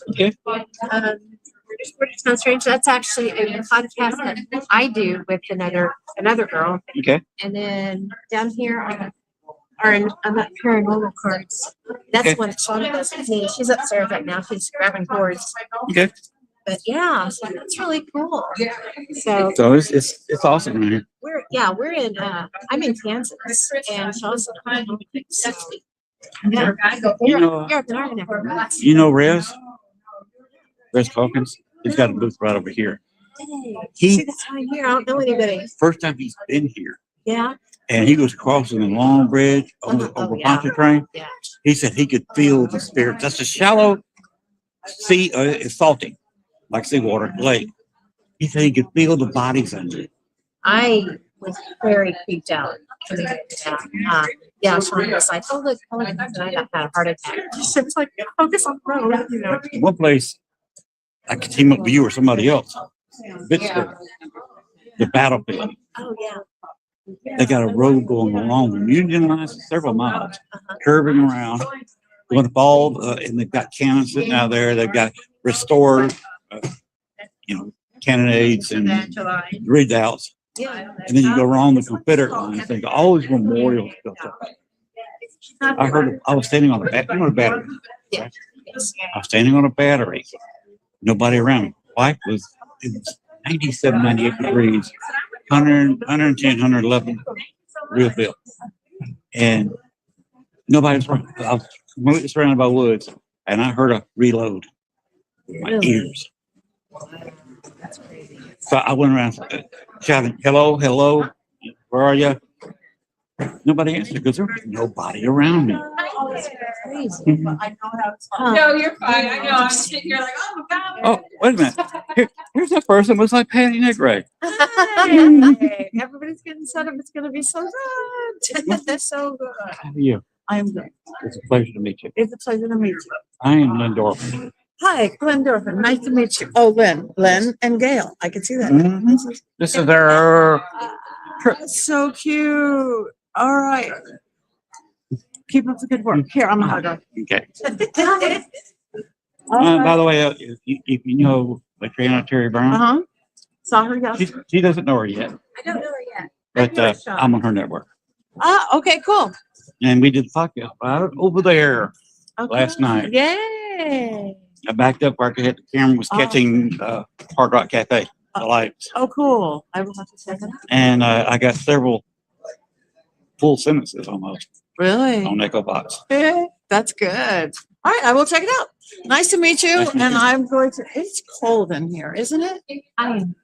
[SPEAKER 1] Okay.
[SPEAKER 9] We're just not strange. That's actually a podcast that I do with another girl.
[SPEAKER 1] Okay.
[SPEAKER 9] And then down here I'm at Paranormal Cards. That's
[SPEAKER 1] Okay.
[SPEAKER 9] one Shauna does with me. She's upstairs right now. She's grabbing boards.
[SPEAKER 1] Okay.
[SPEAKER 9] But yeah, so that's really cool. So
[SPEAKER 1] So it's awesome right here.
[SPEAKER 9] we're in I'm in Kansas and Shaw's in Oklahoma. So, yeah.
[SPEAKER 1] You know,
[SPEAKER 9] You're up in our neck of the woods.
[SPEAKER 1] you know Rez Calkins? He's got a booth right over here.
[SPEAKER 9] See, that's why I'm here. I don't know anybody.
[SPEAKER 1] First time he's been here,
[SPEAKER 9] Yeah.
[SPEAKER 1] And he was crossing a long bridge over,
[SPEAKER 9] Oh,
[SPEAKER 1] over
[SPEAKER 9] yeah.
[SPEAKER 1] Pontchartrain.
[SPEAKER 9] Yeah.
[SPEAKER 1] He said he could feel the spirits. That's a shallow sea. It's salty, like seawater lake. He said he could feel the bodies under it.
[SPEAKER 9] I was very creeped out. Yeah, Sean was like, oh, look, and I got had a heart attack. She was like, focus on the road, you know.
[SPEAKER 1] One place I could team up with you or somebody else. Pittsburgh, the battlefield.
[SPEAKER 9] Oh, yeah.
[SPEAKER 1] They got a road going along the Union line, several miles, curving around, going up all, and they've got cannons sitting out there. They've got restored, cannonades and redoubts.
[SPEAKER 9] Yeah.
[SPEAKER 1] And then you go around the Confederate line. I think all these memorials built up. I was standing on a battery.
[SPEAKER 9] Yeah.
[SPEAKER 1] I was standing on a battery. Nobody around. Wife was, it was 97, 98 degrees, 100, 110, 111 real built. And nobody's around. I was completely surrounded by woods, and I heard a reload in my ears.
[SPEAKER 9] That's crazy.
[SPEAKER 1] So I went around shouting, hello, hello, where are you? Nobody answered because there was nobody around me.
[SPEAKER 9] Crazy.
[SPEAKER 7] No, you're fine. I know. I'm sitting here like, oh my God.
[SPEAKER 1] Oh, wait a minute. Here's that person looks like Patty Nickray.
[SPEAKER 9] Hey, everybody's getting set up. It's going to be so good. That's so good.
[SPEAKER 1] How are you?
[SPEAKER 9] I am good.
[SPEAKER 1] It's a pleasure to meet you.
[SPEAKER 9] It's a pleasure to meet you.
[SPEAKER 1] I am Lynn Dorfman.
[SPEAKER 9] Hi, Glenn Dorfman. Nice to meet you. Oh, Lynn and Gail. I can see that.
[SPEAKER 1] Mhm. This is their.
[SPEAKER 9] That's so cute. All right. Keep up the good work. Here, I'm a hugger.
[SPEAKER 1] Okay. By the way, if you know Latrina Terry Brown,
[SPEAKER 9] Uh-huh. Saw her, yeah.
[SPEAKER 1] she doesn't know her yet,
[SPEAKER 7] I don't know her yet.
[SPEAKER 1] but I'm on her network.
[SPEAKER 9] Ah, okay, cool.
[SPEAKER 1] And we did the podcast about it over there
[SPEAKER 9] Okay.
[SPEAKER 1] last night.
[SPEAKER 9] Yay.
[SPEAKER 1] I backed up where I could hit the camera, was catching Hard Rock Cafe, the lights.
[SPEAKER 9] Oh, cool. I will have to check it out.
[SPEAKER 1] And I got several full sentences almost
[SPEAKER 9] Really?
[SPEAKER 1] on Echo Box.
[SPEAKER 9] That's good. All right, I will check it out. Nice to meet you.
[SPEAKER 1] Nice to meet
[SPEAKER 9] And
[SPEAKER 1] you.
[SPEAKER 9] I'm going to, it's cold in here, isn't it? I am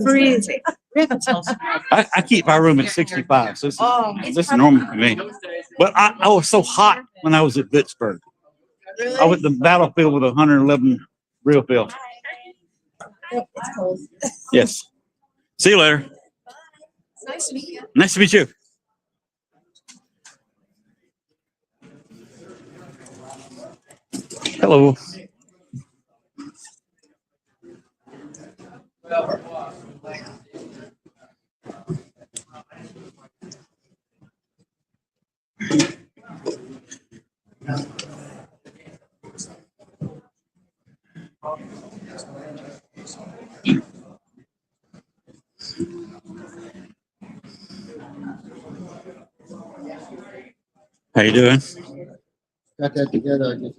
[SPEAKER 9] freezing.
[SPEAKER 1] I keep my room at 65, so this is normal for me. But I was so hot when I was at Pittsburgh.
[SPEAKER 9] Really?
[SPEAKER 1] I went to the battlefield with 111 real feel.
[SPEAKER 9] It's cold.
[SPEAKER 1] Yes. See you later.
[SPEAKER 9] Nice to meet you.
[SPEAKER 1] Nice to meet you. Hello. How you doing?
[SPEAKER 11] Got that together. I guess.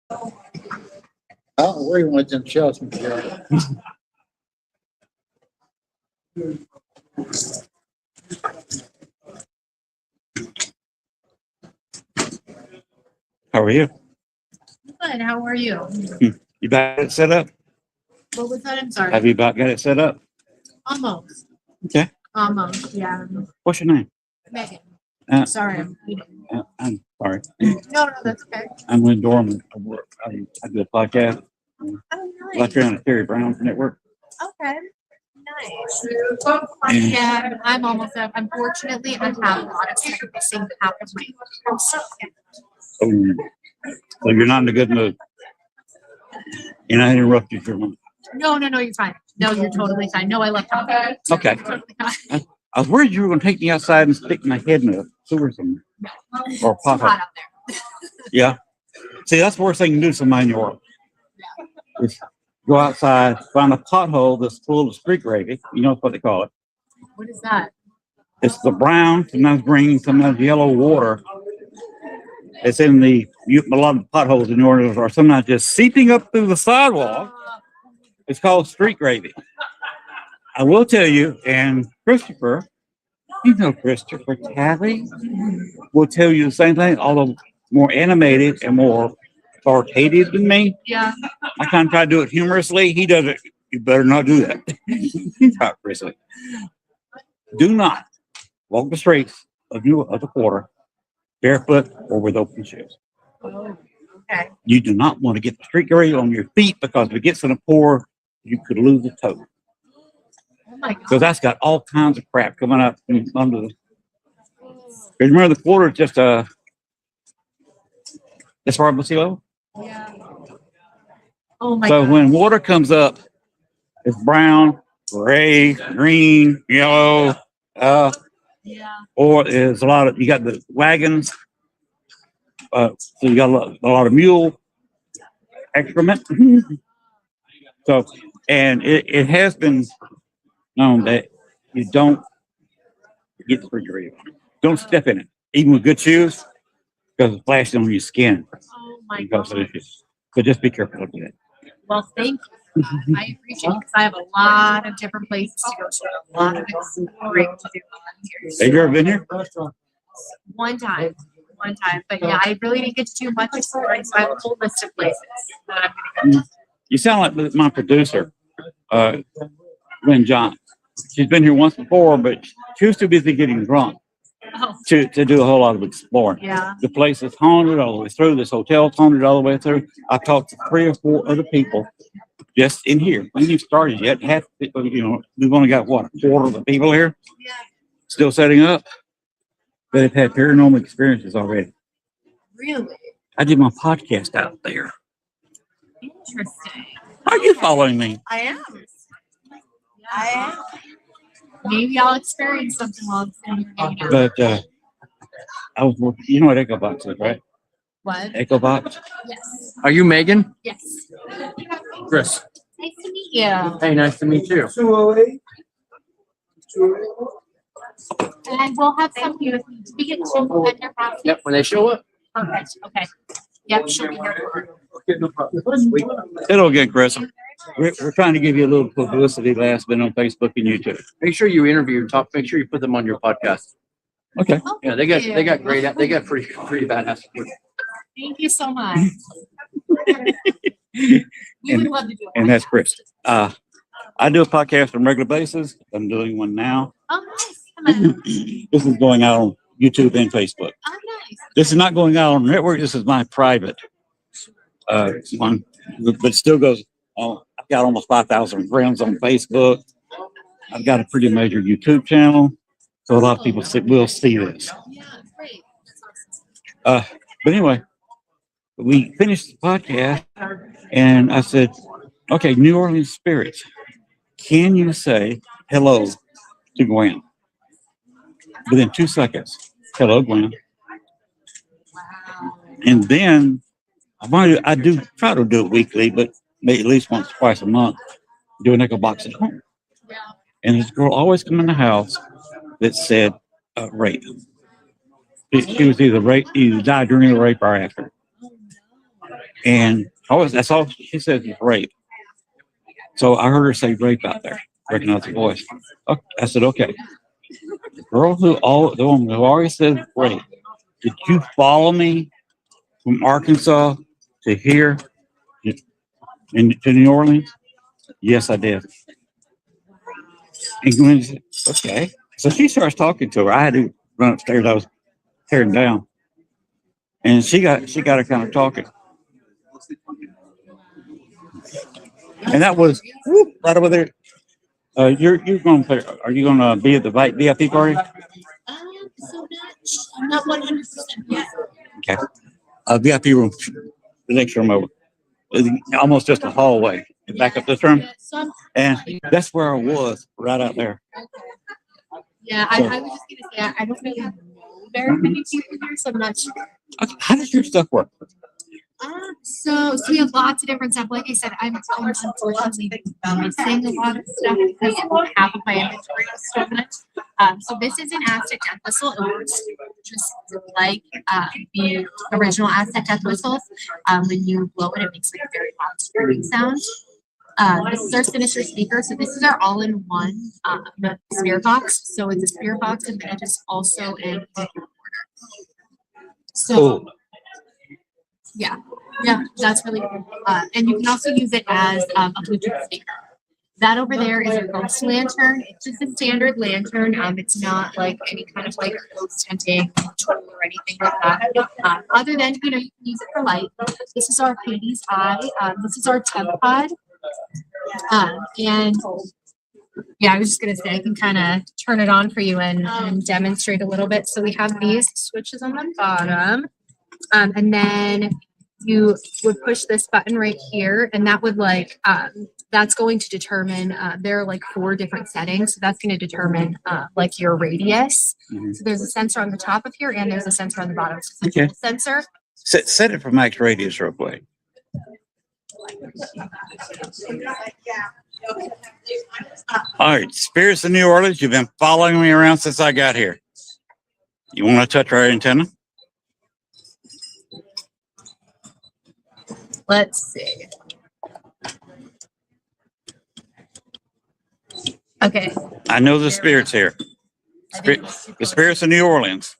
[SPEAKER 11] I don't know where you went them shells from, Jerry.
[SPEAKER 1] How are you?
[SPEAKER 9] Good. How are you?
[SPEAKER 1] You got it set up?
[SPEAKER 9] What was that? I'm sorry.
[SPEAKER 1] Have you about got it set up?
[SPEAKER 9] Almost.
[SPEAKER 1] Okay.
[SPEAKER 9] Almost. Yeah.
[SPEAKER 1] What's your name?
[SPEAKER 9] Megan.
[SPEAKER 1] Uh,
[SPEAKER 9] Sorry, I'm eating.
[SPEAKER 1] I'm sorry.
[SPEAKER 9] No, that's okay.
[SPEAKER 1] I'm Lynn Dorman. I do a podcast.
[SPEAKER 9] Oh,
[SPEAKER 1] Like
[SPEAKER 9] nice.
[SPEAKER 1] on the Terry Brown Network.
[SPEAKER 9] Okay. Nice. Yeah, I'm almost up. Unfortunately, I have a lot of stuff missing half of my.
[SPEAKER 1] Oh, so you're not in a good mood. You're not interrupting your mom.
[SPEAKER 9] No, you're fine. No, you're totally fine. No, I love talking.
[SPEAKER 1] Okay.
[SPEAKER 9] Totally fine.
[SPEAKER 1] I was worried you were going to take me outside and stick my head in the sewer somewhere. Or
[SPEAKER 9] It's
[SPEAKER 1] pop
[SPEAKER 9] hot
[SPEAKER 1] up.
[SPEAKER 9] out there.
[SPEAKER 1] Yeah. See, that's the worst thing you can do to somebody in your world. Is go outside, find a pothole that's full of street gravy. You know what they call it.
[SPEAKER 9] What is that?
[SPEAKER 1] It's the brown, sometimes green, sometimes yellow water. It's in a lot of potholes in New Orleans are sometimes just seeping up through the sidewalk. It's called street gravy. I will tell you, and Christopher, you know Christopher Talley will tell you the same thing, although more animated and more authoritative than me.
[SPEAKER 9] Yeah.
[SPEAKER 1] I kind of try to do it humorously. He does it You better not do that. Top Grizzly. Do not walk the streets of the quarter barefoot or with open shoes.
[SPEAKER 9] Okay.
[SPEAKER 1] You do not want to get the street grade on your feet because if it gets in a pour, you could lose a toe.
[SPEAKER 9] Oh my God.
[SPEAKER 1] So that's got all kinds of crap coming up from under the. Remember the quarter is just as far above sea level.
[SPEAKER 9] Yeah. Oh my
[SPEAKER 1] So
[SPEAKER 9] God.
[SPEAKER 1] when water comes up, it's brown, gray, green, yellow,
[SPEAKER 9] Yeah.
[SPEAKER 1] or there's a lot of you got the wagons. So you got a lot of mule excrement. So, and it has been known that you don't get the refrigerator. Don't step in it, even with good shoes, because it's flashing on your skin.
[SPEAKER 9] Oh my
[SPEAKER 1] Because of
[SPEAKER 9] God.
[SPEAKER 1] issues. So just be careful of that.
[SPEAKER 9] Well, thank you. I appreciate it because I have a lot of different places to go to, a lot of exploring to do on here.
[SPEAKER 1] Have you ever been here?
[SPEAKER 9] One time, but yeah, I really didn't get to do much exploring, so I have a whole list of places that I'm gonna go.
[SPEAKER 1] You sound like my producer, Lynn John. She's been here once before, but she was too busy getting drunk
[SPEAKER 9] Oh,
[SPEAKER 1] to do a whole lot of exploring.
[SPEAKER 9] yeah.
[SPEAKER 1] The place is haunted all the way through. This hotel's haunted all the way through. I talked to 3 or 4 other people just in here. When you started yet, half we've only got what, a quarter of the people here
[SPEAKER 9] Yeah.
[SPEAKER 1] still setting up that have had paranormal experiences already.
[SPEAKER 9] Really
[SPEAKER 1] I did my podcast out there.
[SPEAKER 9] interesting.
[SPEAKER 1] Are you following me?
[SPEAKER 9] I am. I am. Maybe I'll experience something while I'm sitting here hanging out.
[SPEAKER 1] But I was working, you know what Echo Box is, right?
[SPEAKER 9] What?
[SPEAKER 1] Echo Box.
[SPEAKER 9] Yes.
[SPEAKER 4] Are you Megan?
[SPEAKER 9] Yes.
[SPEAKER 4] Chris.
[SPEAKER 9] Nice to meet you.
[SPEAKER 4] Hey, nice to meet you.
[SPEAKER 9] And we'll have somebody with me. Did we get two at your house?
[SPEAKER 4] Yep, when they show up.
[SPEAKER 9] Perfect. Okay. Yep, she'll be here for her.
[SPEAKER 4] Okay, no problem.
[SPEAKER 1] Hello again, Chris. We're trying to give you a little publicity last bit on Facebook and YouTube.
[SPEAKER 4] Make sure you interview top. Make sure you put them on your podcast.
[SPEAKER 1] Okay.
[SPEAKER 9] Oh,
[SPEAKER 4] Yeah, they got great. They got pretty badass.
[SPEAKER 9] Thank you so much. We would love to do it.
[SPEAKER 1] And that's Chris. I do a podcast on a regular basis. I'm doing one now.
[SPEAKER 9] Oh, nice. Come on.
[SPEAKER 1] This is going out on YouTube and Facebook.
[SPEAKER 9] Oh, nice.
[SPEAKER 1] This is not going out on the network. This is my private one, but it still goes. I've got almost 5,000 friends on Facebook. I've got a pretty major YouTube channel, so a lot of people will see this.
[SPEAKER 9] Yeah, great. That's awesome.
[SPEAKER 1] But anyway, we finished the podcast, and I said, "Okay, New Orleans spirits, can you say hello to Gwen?" Within 2 seconds, hello, Gwen. And then I do try to do it weekly, but maybe at least once, twice a month, do an echo box at home.
[SPEAKER 9] Yeah.
[SPEAKER 1] And this girl always come in the house that said rape. She was either died during the rape or after. And that's all she says is rape. So I heard her say rape out there, recognize the voice. Okay. I said, okay. The girl the woman who always said rape, did you follow me from Arkansas to here to New Orleans? Yes, I did. And Gwen said, okay. So she starts talking to her. I had to run upstairs. I was tearing down. And she got her kind of talking. And that was right over there. You're going to are you going to be at the VIP party?
[SPEAKER 9] So I'm not 100% yet.
[SPEAKER 1] Okay. VIP room, the next room over. Almost just a hallway. Back up this room.
[SPEAKER 9] Yeah, so
[SPEAKER 1] And that's where I was, right out there.
[SPEAKER 9] yeah, I was just gonna say I don't really know very many people here, so I'm not sure.
[SPEAKER 1] Okay, how does your stuff work?
[SPEAKER 9] So we have lots of different stuff. Like I said, I'm unfortunately missing a lot of stuff because half of my inventory is stolen. So this is an Aztec death whistle. It works just like the original Aztec death whistles. When you blow it, it makes like a very loud screaming sound. This is our sinister speaker. So this is our all-in-one spirit box. So it's a spirit box, and then it is also an recorder. So yeah, that's really cool. And you can also use it as a Bluetooth speaker. That over there is a ghost lantern. It's just a standard lantern. It's not like any kind of like ghost hunting tool or anything like that. Other than, you know, you can use it for light. This is our Hades eye. This is our temp pod. And yeah, I was just gonna say I can kind of turn it on for you and demonstrate a little bit. So we have these switches on the bottom, and then you would push this button right here, and that would like that's going to determine. There are like 4 different settings, so that's going to determine like your radius.
[SPEAKER 1] Mhm.
[SPEAKER 9] So there's a sensor on the top of here, and there's a sensor on the bottom. So it's a
[SPEAKER 1] Okay.
[SPEAKER 9] dual sensor.
[SPEAKER 1] Set it for max radius real quick. All right, Spirits of New Orleans, you've been following me around since I got here. You want to touch our antenna?
[SPEAKER 9] Let's see. Okay.
[SPEAKER 1] I know the spirits here. The Spirits of New Orleans.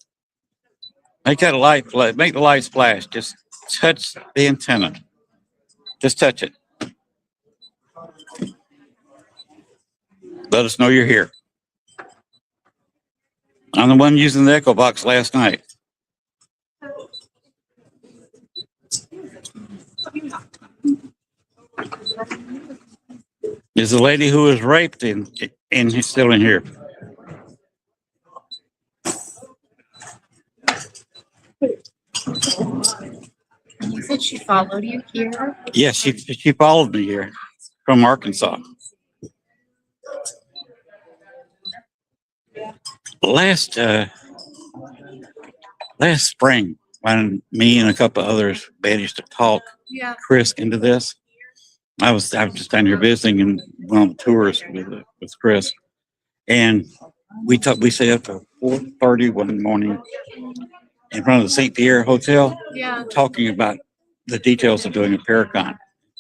[SPEAKER 1] Make that light flash. Make the lights flash. Just touch the antenna. Just touch it. Let us know you're here. I'm the one using the Echo Box last night. There's a lady who was raped and he's still in here.
[SPEAKER 9] You said she followed you here?
[SPEAKER 1] Yes, she followed me here from Arkansas. Last spring, when me and a couple others managed to talk
[SPEAKER 9] Yeah.
[SPEAKER 1] Chris into this, I was just down here visiting and went on tours with Chris, and we stayed up till 4:30 one morning in front of the St. Pierre Hotel,
[SPEAKER 9] Yeah.
[SPEAKER 1] talking about the details of doing a Paracon,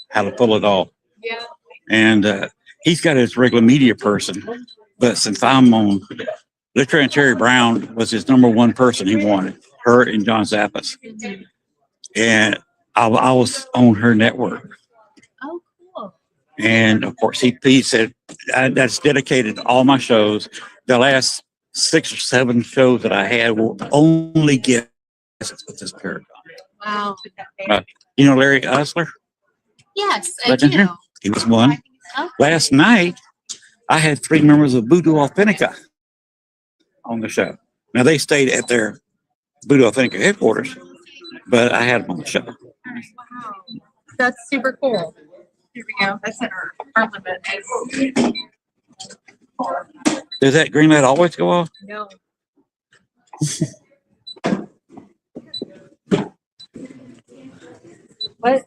[SPEAKER 1] how to pull it off.
[SPEAKER 9] Yeah.
[SPEAKER 1] And he's got his regular media person, but since I'm on, Literary Terry Brown was his #1 person he wanted, her and John Zappas. And I was on her network.
[SPEAKER 9] Oh, cool.
[SPEAKER 1] And of course, he said, that's dedicated to all my shows. The last 6 or 7 shows that I had will only get with this Paracon.
[SPEAKER 9] Wow.
[SPEAKER 1] You know Larry Usler?
[SPEAKER 9] Yes, I
[SPEAKER 1] Legend
[SPEAKER 9] do.
[SPEAKER 1] here? He was one.
[SPEAKER 9] Okay.
[SPEAKER 1] Last night, I had 3 members of Voodoo Authentica on the show. Now, they stayed at their Voodoo Authentica headquarters, but I had them on the show.
[SPEAKER 9] Wow. That's super cool. Here we go. That's in our limit.
[SPEAKER 1] Does that green light always go off?
[SPEAKER 9] No. What?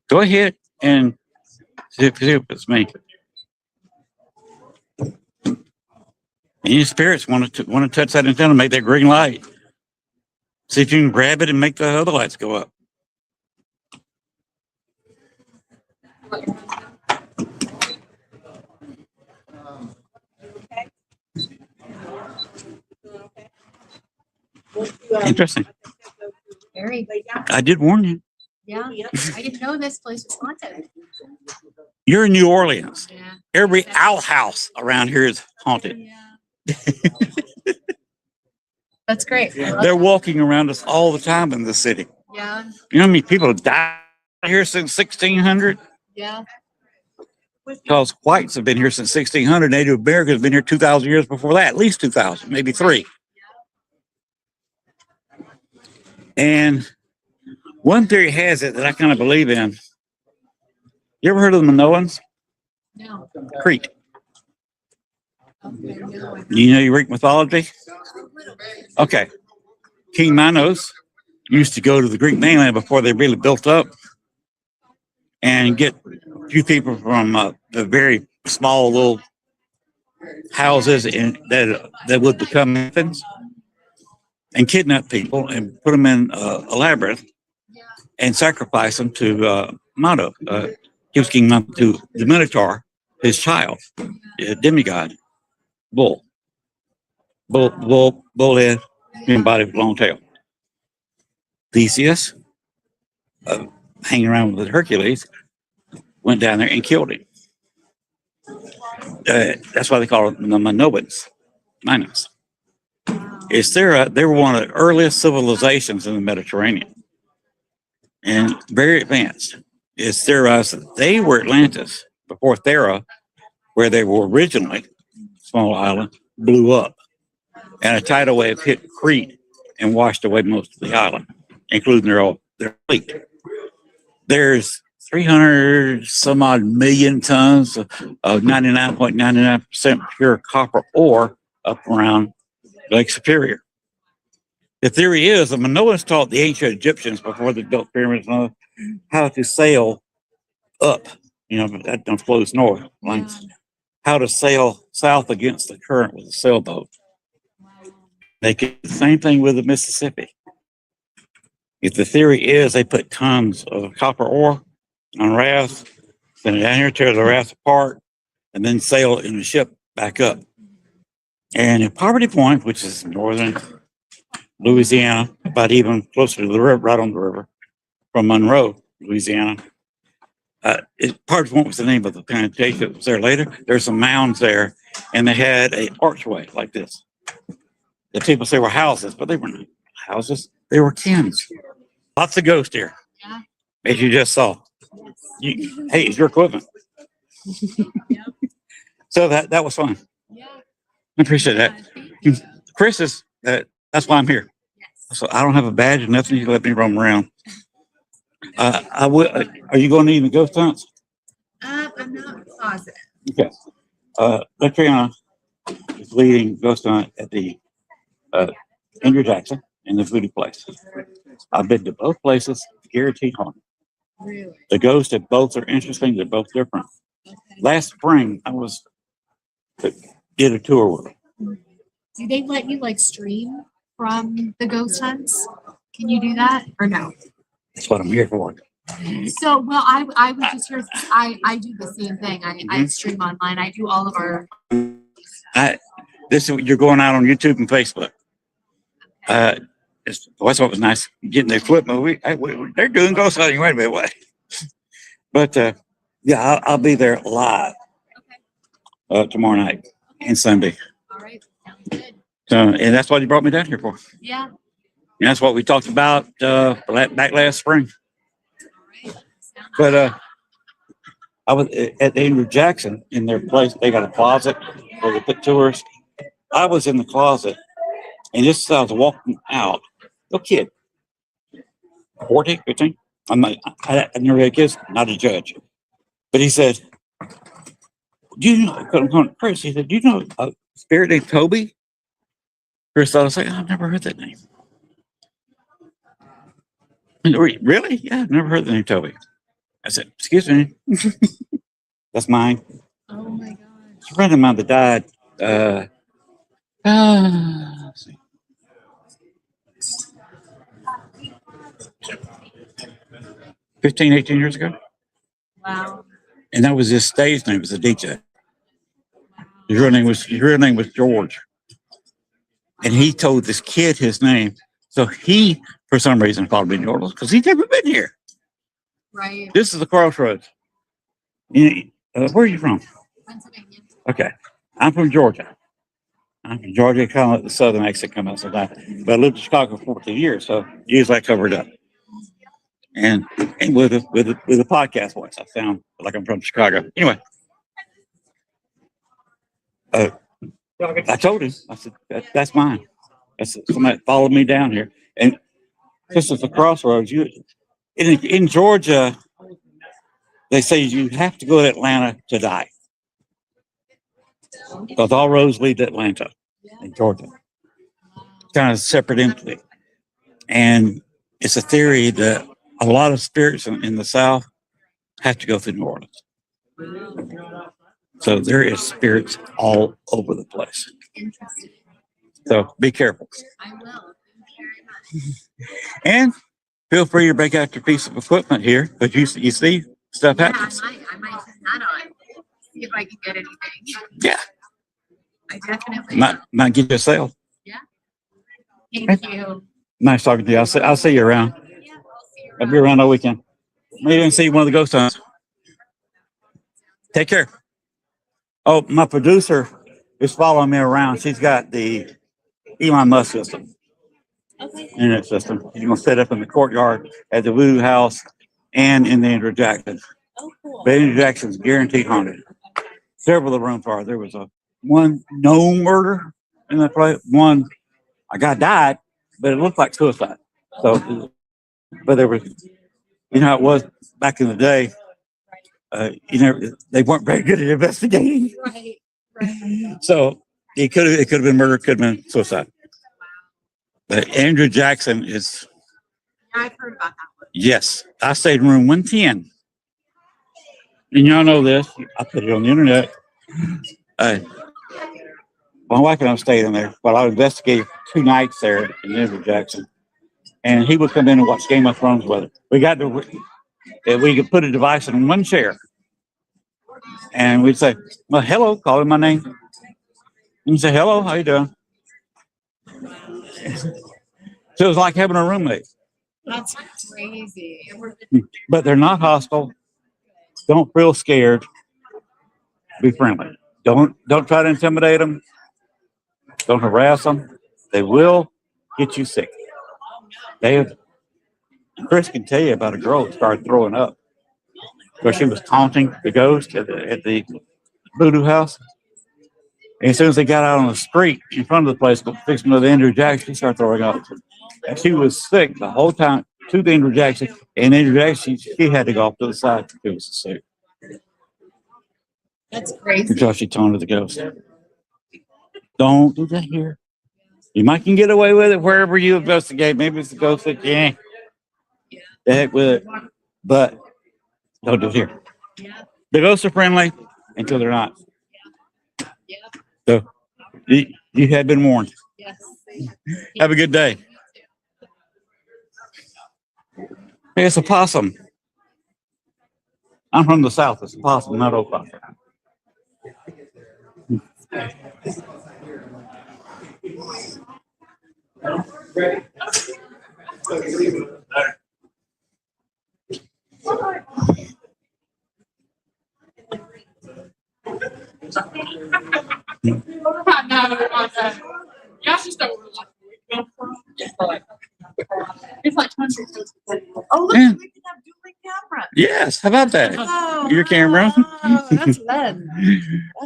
[SPEAKER 1] Go ahead and see if it's me. Any spirits want to touch that antenna, make that green light. See if you can grab it and make the other lights go up. Interesting.
[SPEAKER 9] Very.
[SPEAKER 1] I did warn you.
[SPEAKER 9] Yeah. I didn't know this place was haunted.
[SPEAKER 1] You're in New Orleans.
[SPEAKER 9] Yeah.
[SPEAKER 1] Every outhouse around here is haunted.
[SPEAKER 9] Yeah. That's great.
[SPEAKER 1] They're walking around us all the time in the city.
[SPEAKER 9] Yeah.
[SPEAKER 1] You know how many people have died here since 1600?
[SPEAKER 9] Yeah.
[SPEAKER 1] Because whites have been here since 1600. Native Americans have been here 2,000 years before that, at least 2,000, maybe 3. And one theory has it that I kind of believe in. You ever heard of the Minoans?
[SPEAKER 9] No.
[SPEAKER 1] Crete.
[SPEAKER 9] Okay, no.
[SPEAKER 1] You know Greek mythology? Okay. King Minos used to go to the Greek mainland before they really built up and get a few people from the very small little houses that would become infants and kidnap people and put them in a labyrinth and sacrifice them to Mano. He was king to the Minotaur, his child, a demigod, bull head, and body with long tail. Theseus, hanging around with Hercules, went down there and killed him. That's why they call it the Minoans. Minos. They were one of the earliest civilizations in the Mediterranean and very advanced. It's theorized that they were Atlantis before Thera, where they were originally, small island, blew up. And a tidal wave hit Crete and washed away most of the island, including their fleet. There's 300 some odd million tons of 99.99% pure copper ore up around Lake Superior. The theory is the Minoans taught the ancient Egyptians before they built pyramids how to sail up, that flows north, like how to sail south against the current with a sailboat. They could do the same thing with the Mississippi. If the theory is they put tons of copper ore on rafts, send it down here, tear the rafts apart, and then sail in the ship back up. And at Poverty Point, which is northern Louisiana, about even closer to the river, right on the river, from Monroe, Louisiana. Poverty Point was the name of the plantation that was there later. There's some mounds there, and they had an archway like this. The people say were houses, but they were not houses. They were cans. Lots of ghosts here, as you just saw. Hey, it's your equipment. So that was fun. I appreciate that. Chris is that's why I'm here. So I don't have a badge or nothing. You let me roam around. I will. Are you going to need the ghost hunts?
[SPEAKER 9] I'm not positive.
[SPEAKER 1] Okay. Latriana is leading ghost hunt at the Andrew Jackson and the Voodoo Place. I've been to both places. Guaranteed haunted.
[SPEAKER 9] Really?
[SPEAKER 1] The ghosts at both are interesting. They're both different.
[SPEAKER 9] Okay.
[SPEAKER 1] Last spring, I did a tour with them.
[SPEAKER 9] Do they let you like stream from the ghost hunts? Can you do that or no?
[SPEAKER 1] That's what I'm here for.
[SPEAKER 9] So, well, I was just here. I do the same thing. I stream online. I do all of our.
[SPEAKER 1] You're going out on YouTube and Facebook. That's what was nice getting the equipment. They're doing ghost hunting. Wait a minute, what? But yeah, I'll be there live tomorrow night and Sunday.
[SPEAKER 9] All right, sounds good.
[SPEAKER 1] And that's what you brought me down here for.
[SPEAKER 9] Yeah.
[SPEAKER 1] And that's what we talked about back last spring. But I was at Andrew Jackson in their place. They got a closet where they put tours. I was in the closet, and just as I was walking out, little kid, 14, 15. I never had kids, not a judge. But he said, "Do you know?" Chris, he said, "Do you know a spirit named Toby?" Chris thought, I was like, "I've never heard that name." Really? Yeah, I've never heard the name Toby. I said, "Excuse me." That's mine.
[SPEAKER 9] Oh my gosh.
[SPEAKER 1] It's a friend of mine that died. Let's see. 15, 18 years ago.
[SPEAKER 9] Wow.
[SPEAKER 1] And that was his stage name, was a DJ. His real name was George. And he told this kid his name. So he, for some reason, followed me to New Orleans because he'd never been here.
[SPEAKER 9] Right.
[SPEAKER 1] This is the crossroads. Where are you from?
[SPEAKER 9] Pennsylvania.
[SPEAKER 1] Okay. I'm from Georgia. I'm from Georgia, kind of let the southern accent come out sometimes. But I lived in Chicago for 14 years, so usually I cover it up. And with a podcast voice, I sound like I'm from Chicago. Anyway, I told him, I said, that's mine. That's somebody followed me down here. And this is the crossroads. In Georgia, they say you have to go to Atlanta to die. Because all roads lead to Atlanta in Georgia. Kind of separate entity. And it's a theory that a lot of spirits in the South have to go through New Orleans. So there is spirits all over the place.
[SPEAKER 9] Interesting.
[SPEAKER 1] So be careful.
[SPEAKER 9] I will. Thank you very much.
[SPEAKER 1] And feel free to break out your piece of equipment here, but you see stuff happens.
[SPEAKER 9] I might turn that on. See if I can get anything.
[SPEAKER 1] Yeah.
[SPEAKER 9] I definitely.
[SPEAKER 1] Might get you a sale.
[SPEAKER 9] Yeah. Thank you.
[SPEAKER 1] Nice talking to you. I'll see you around.
[SPEAKER 9] Yeah, I'll see you
[SPEAKER 1] I'll be around all weekend. Maybe even see one of the ghost hunts. Take care. Oh, my producer is following me around. She's got the Elon Musk system, internet system. She's gonna set up in the courtyard at the Voodoo House and in the Andrew Jackson. But Andrew Jackson's guaranteed haunted. Several of the rooms are. There was one no murder in that place. One, a guy died, but it looked like suicide. So, but there was, how it was back in the day. They weren't very good at investigating.
[SPEAKER 9] Right.
[SPEAKER 1] So it could have been murder, could have been suicide. But Andrew Jackson is,
[SPEAKER 9] I've heard about that one.
[SPEAKER 1] yes, I stayed in room 110. And y'all know this. I put it on the internet. My wife and I stayed in there while I was investigating 2 nights there in Andrew Jackson. And he would come in and watch Game of Thrones with us. We could put a device in one chair. And we'd say, well, hello, call him my name. And he'd say, hello, how you doing? So it was like having a roommate.
[SPEAKER 9] That's crazy.
[SPEAKER 1] But they're not hostile. Don't feel scared. Be friendly. Don't try to intimidate them. Don't harass them. They will get you sick. Chris can tell you about a girl that started throwing up because she was taunting the ghost at the Voodoo House. And as soon as they got out on the street in front of the place, fixing to the Andrew Jackson, she started throwing up. And she was sick the whole time to the Andrew Jackson. And Andrew Jackson, she had to go off to the side. She was sick.
[SPEAKER 9] That's crazy.
[SPEAKER 1] Until she taunted the ghost. Don't do that here. You might can get away with it wherever you investigate. Maybe it's the ghost that the heck with it. But don't do it here. The ghosts are friendly until they're not. So you have been warned.
[SPEAKER 9] Yes.
[SPEAKER 1] Have a good day. Hey, it's a possum. I'm from the South. It's a possum, not opossum.
[SPEAKER 9] It's like
[SPEAKER 3] Oh, look,
[SPEAKER 1] Yeah.
[SPEAKER 3] we can have dueling camera.
[SPEAKER 1] Yes, how about that?
[SPEAKER 3] Oh,
[SPEAKER 1] Your camera.
[SPEAKER 3] oh, that's fun.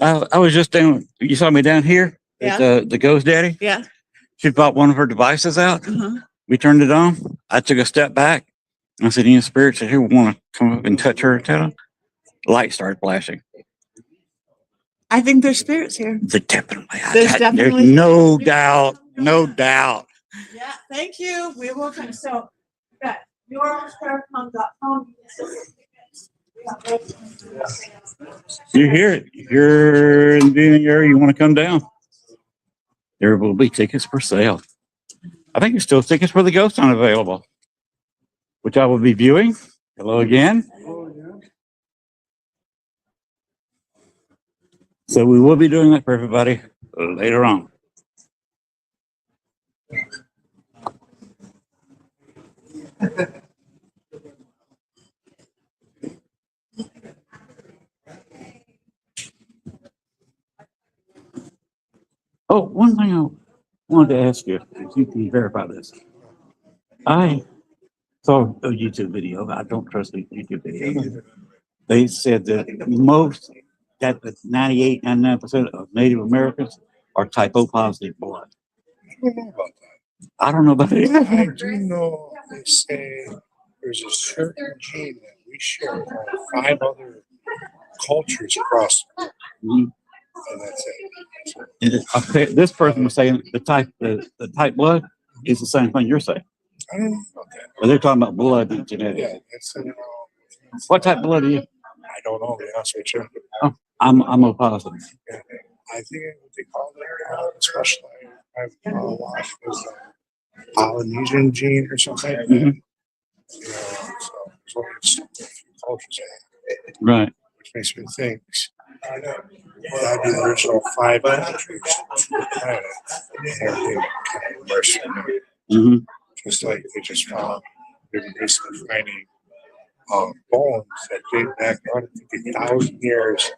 [SPEAKER 1] I was just down. You saw me down here
[SPEAKER 3] Yeah.
[SPEAKER 1] at the Ghost Daddy.
[SPEAKER 3] Yeah.
[SPEAKER 1] She brought one of her devices out.
[SPEAKER 3] Uh-huh.
[SPEAKER 1] We turned it on. I took a step back. I said, "Any spirits that here want to come up and touch her?" Tell them. Light started flashing.
[SPEAKER 3] I think there's spirits here.
[SPEAKER 1] Definitely.
[SPEAKER 3] There's definitely-
[SPEAKER 1] There's no doubt. No doubt.
[SPEAKER 3] Yeah, thank you. We will come. So, got yourparacon.com.
[SPEAKER 1] You're here. You're in the area. You want to come down? There will be tickets for sale. I think there's still tickets for the ghost hunt available, which I will be viewing. Hello again. So we will be doing that for everybody later on. Oh, one thing I wanted to ask you, if you can verify this. I saw a YouTube video. I don't trust the YouTube video. They said that that 98, 99% of Native Americans are type O positive blood.
[SPEAKER 10] I don't know about that.
[SPEAKER 1] I don't know about
[SPEAKER 10] I
[SPEAKER 1] it.
[SPEAKER 10] do know they say there's a certain gene that we share with 5 other cultures across,
[SPEAKER 1] Mhm.
[SPEAKER 10] and that's it.
[SPEAKER 1] Okay, this person was saying the type blood is the same thing you're saying.
[SPEAKER 10] I don't know about that.
[SPEAKER 1] But they're talking about blood and genetics.
[SPEAKER 10] Yeah, that's
[SPEAKER 1] What type of blood are you?
[SPEAKER 10] I don't know. To be honest with you,
[SPEAKER 1] I'm O positive.
[SPEAKER 10] yeah. I think what they call it, especially I've watched was Polynesian gene or something. Like that.
[SPEAKER 1] Mhm.
[SPEAKER 10] You know, so there's only a few cultures that have it,
[SPEAKER 1] Right.
[SPEAKER 10] which makes me think that'd be the original 5 countries to the planet. Everything kind of worse.
[SPEAKER 1] Mm-hmm.
[SPEAKER 10] Just like they just found, they're basically finding bones that date back 150,000 years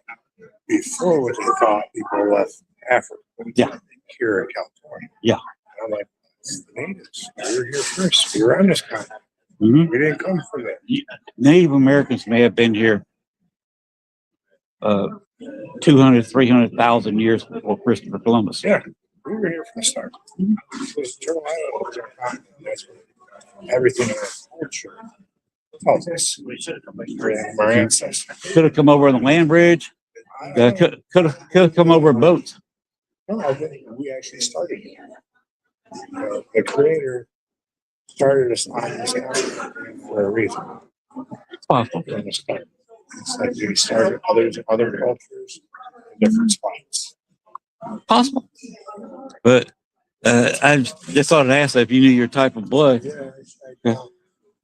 [SPEAKER 10] before what they thought people left Africa.
[SPEAKER 1] Yeah.
[SPEAKER 10] Here in California.
[SPEAKER 1] Yeah.
[SPEAKER 10] And I'm like, it's the natives. We were here first. We were on this continent.
[SPEAKER 1] Mhm.
[SPEAKER 10] We didn't come from there.
[SPEAKER 1] Native Americans may have been here 200, 300,000 years before Christopher Columbus.
[SPEAKER 10] Yeah. We were here from the start. This Turtle Island was our continent. That's what everything in our culture tells us. Our ancestors.
[SPEAKER 1] Could have come over on the land bridge. Could have come over boats.
[SPEAKER 10] No, I think we actually started here. The creator started us on this continent for a reason.
[SPEAKER 1] It's possible.
[SPEAKER 10] From the start. It's like we started other cultures in different spots.
[SPEAKER 1] Possible. But I just thought I'd ask if you knew your type of blood.
[SPEAKER 10] Yeah,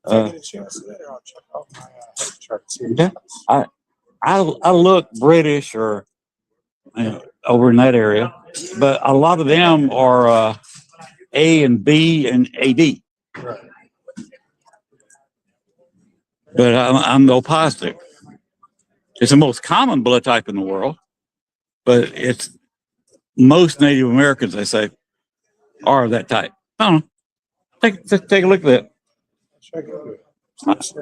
[SPEAKER 1] Uh,
[SPEAKER 10] take a chance later. I'll check out my health chart. See
[SPEAKER 1] Yeah. I look British or over in that area, but a lot of them are A and B and AD.
[SPEAKER 10] Right.
[SPEAKER 1] But I'm O positive. It's the most common blood type in the world, but it's most Native Americans, they say, are that type. I don't know. Take a look at that.
[SPEAKER 10] Check it out.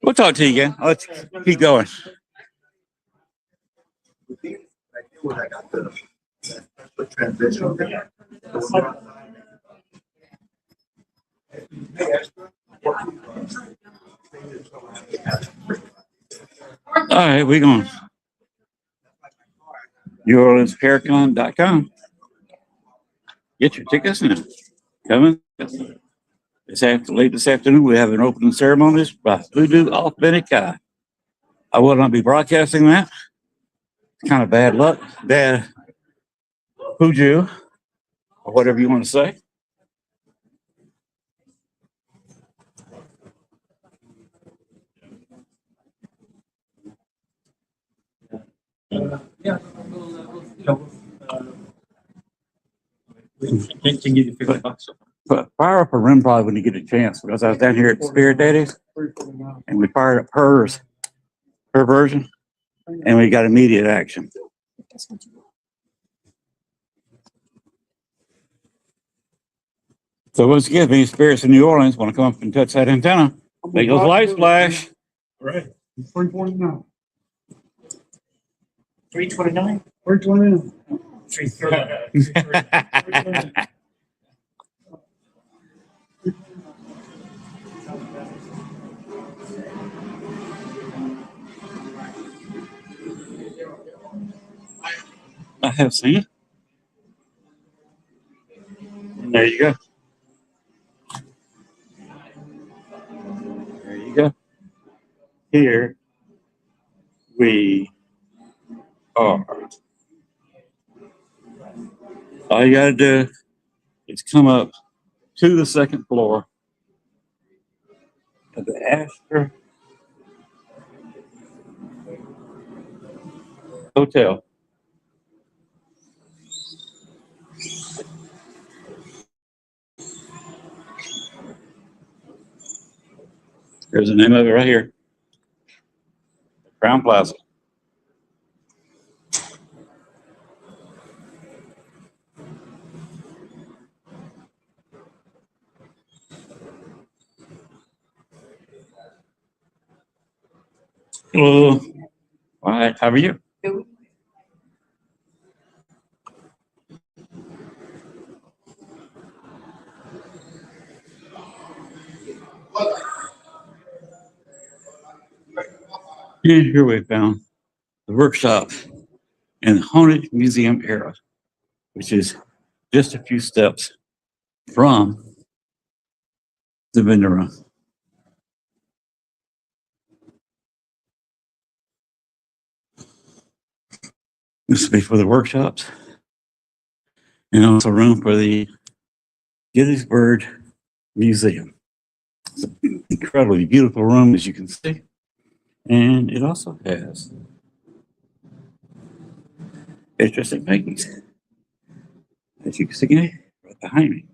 [SPEAKER 1] We'll talk to you again. Let's keep going.
[SPEAKER 5] When I got the transition.
[SPEAKER 1] All right, we're going. NewOrleansParacon.com. Get your tickets now. Coming late this afternoon, we have an opening ceremony by Voodoo Authentic Eye. I will not be broadcasting that. It's kind of bad luck, bad hoodoo, or whatever you want to say.
[SPEAKER 2] Can give you $50.
[SPEAKER 1] But fire up a rim probably when you get a chance, because I was down here at Spirit Daddy's and we fired up her version, and we got immediate action. So once again, if any spirits in New Orleans want to come up and touch that antenna, make those lights flash.
[SPEAKER 8] Right. 349.
[SPEAKER 2] 329.
[SPEAKER 8] 329.
[SPEAKER 2] 330.
[SPEAKER 1] I have seen it. And there you go. There you go. Here we are. All you gotta do is come up to the second floor of the Astor Hotel. There's the name of it right here. Crown Plaza. Hello. All right, how are you? And here we found the workshop in the Haunted Museum era, which is just a few steps from the vendor room. This will be for the workshops and also room for the Gettysburg Museum. It's an incredibly beautiful room, as you can see. And it also has interesting paintings, as you can see right behind me.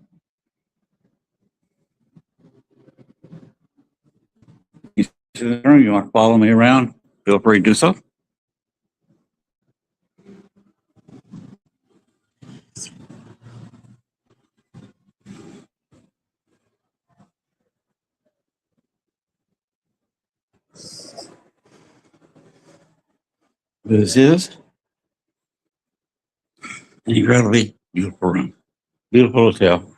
[SPEAKER 1] You want to follow me around, feel free to do so. This is an incredibly beautiful room. Beautiful hotel.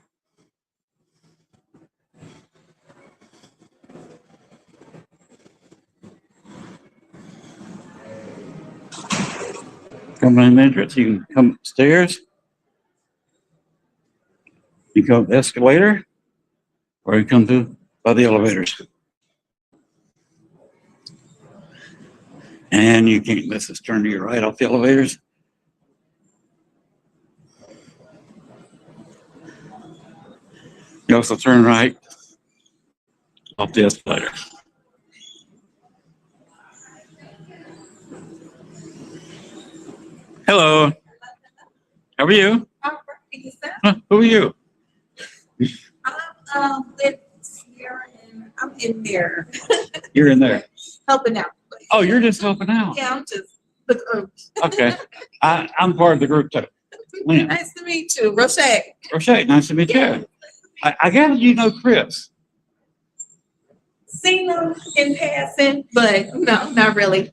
[SPEAKER 1] Come in the entrance, you can come upstairs. You go up the escalator, or you come through by the elevators. And you can't, let's just turn to your right off the elevators. You also turn right off the escalator. Hello. How are you? Huh, who are you?
[SPEAKER 12] I'm with here and I'm in there
[SPEAKER 1] You're in there.
[SPEAKER 12] helping out.
[SPEAKER 1] Oh, you're just helping out.
[SPEAKER 12] Yeah, I'm just the group.
[SPEAKER 1] Okay. I'm part of the group too. Lynn.
[SPEAKER 12] Nice to meet you, Rochelle.
[SPEAKER 1] Rochelle, nice to meet you. I gather you know Chris.
[SPEAKER 12] Seen them in passing, but no, not really.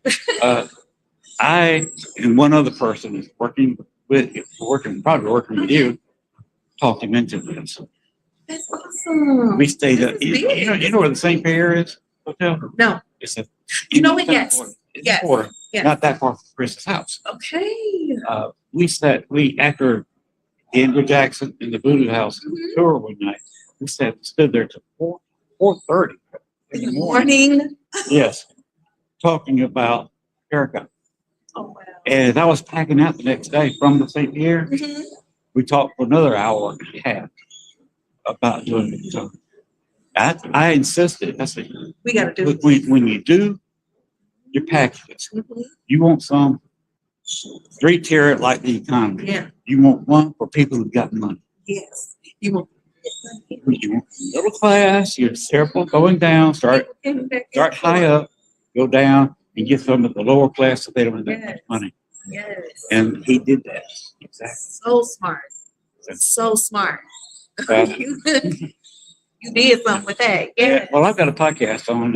[SPEAKER 1] I and one other person is working with you, probably working with you, talked him into this.
[SPEAKER 12] That's awesome.
[SPEAKER 1] We stayed
[SPEAKER 12] This
[SPEAKER 1] at,
[SPEAKER 12] is big.
[SPEAKER 1] you know where the St. Pierre is hotel?
[SPEAKER 12] No.
[SPEAKER 1] It's a,
[SPEAKER 12] You know it, yes. Yes. Yes.
[SPEAKER 1] Not that far from Chris's house.
[SPEAKER 12] Okay.
[SPEAKER 1] We after Andrew Jackson in the Voodoo House tour one night, we stood there till 4:30
[SPEAKER 12] In the morning.
[SPEAKER 1] Yes, talking about Paracon.
[SPEAKER 12] Oh, wow.
[SPEAKER 1] And I was packing out the next day from the St. Pierre. We talked for another hour and a half about doing it. So I insisted. I said,
[SPEAKER 12] We got to do it.
[SPEAKER 1] when you do your packages, you want some 3-tier like the economy.
[SPEAKER 12] Yeah.
[SPEAKER 1] You want one for people who've got money.
[SPEAKER 12] Yes. You want
[SPEAKER 1] You want middle class, you're careful going down, start high up, go down and get some of the lower class so they don't have that much money.
[SPEAKER 12] Yes.
[SPEAKER 1] And he did that. Exactly.
[SPEAKER 12] So smart. So smart.
[SPEAKER 1] Uh,
[SPEAKER 12] you did something with that. Yeah.
[SPEAKER 1] Well, I've got a podcast on,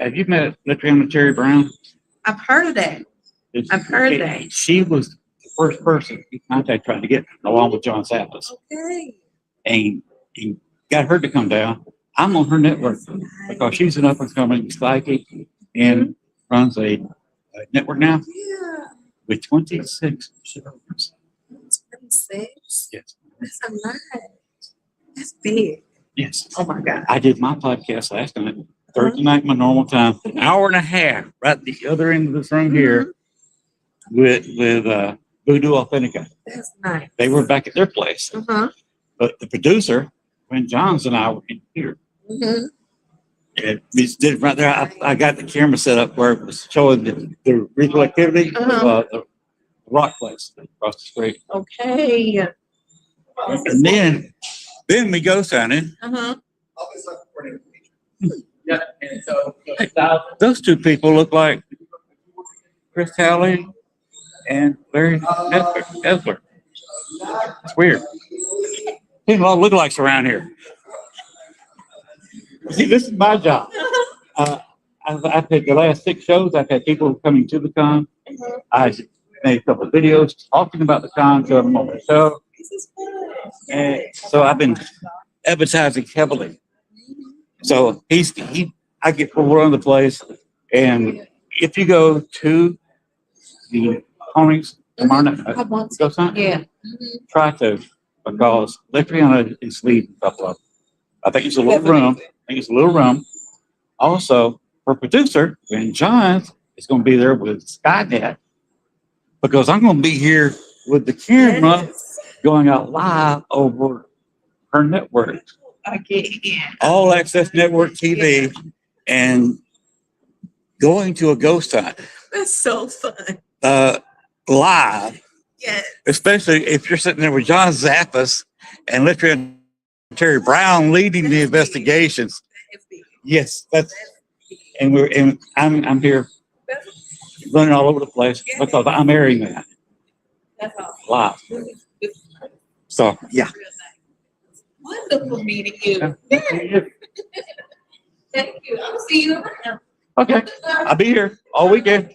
[SPEAKER 1] have you met Latriana Terry Brown?
[SPEAKER 12] I've heard of that. I've heard that.
[SPEAKER 1] She was the first person he contacted trying to get along with John Zappas.
[SPEAKER 12] Okay.
[SPEAKER 1] And he got her to come down. I'm on her network because she's an up and coming psychic and runs a network now
[SPEAKER 12] Yeah.
[SPEAKER 1] with 26 shows.
[SPEAKER 12] 26.
[SPEAKER 1] Yes.
[SPEAKER 12] That's a lot. That's big.
[SPEAKER 1] Yes.
[SPEAKER 12] Oh my God.
[SPEAKER 1] I did my podcast last night, Thursday night, my normal time, an hour and a half, right at the other end of this room here with Voodoo Authentica.
[SPEAKER 12] That's nice.
[SPEAKER 1] They were back at their place.
[SPEAKER 12] Uh-huh.
[SPEAKER 1] But the producer, when Johns and I were in here, and we did it right there. I got the camera set up where it was showing the reflectivity of the rock place across the street.
[SPEAKER 12] Okay.
[SPEAKER 1] And then we go signing.
[SPEAKER 4] Yeah, and so.
[SPEAKER 1] Those two people look like Chris Talley and Larry Esler. It's weird. People all look like around here. See, this is my job. I've had the last 6 shows. I've had people coming to the con. I made a couple of videos talking about the con, showing them on the show. And so I've been advertising heavily. So I get full run of the place. And if you go to the Ponies tomorrow night, go sign.
[SPEAKER 12] Yeah.
[SPEAKER 1] Try to, because Latriana is leading a couple of them. I think it's a little room. Also, her producer, Ben Johns, is going to be there with Skynet, because I'm going to be here with the camera going out live over her network. All Access Network TV, and going to a ghost hunt.
[SPEAKER 12] That's so fun.
[SPEAKER 1] Live.
[SPEAKER 12] Yes.
[SPEAKER 1] Especially if you're sitting there with John Zappas and Latriana Terry Brown leading the investigations. Yes, and I'm here running all over the place because I'm airing that live. So yeah.
[SPEAKER 12] Wonderful meeting you. Thank you. I'll see you around.
[SPEAKER 1] Okay, I'll be here all weekend.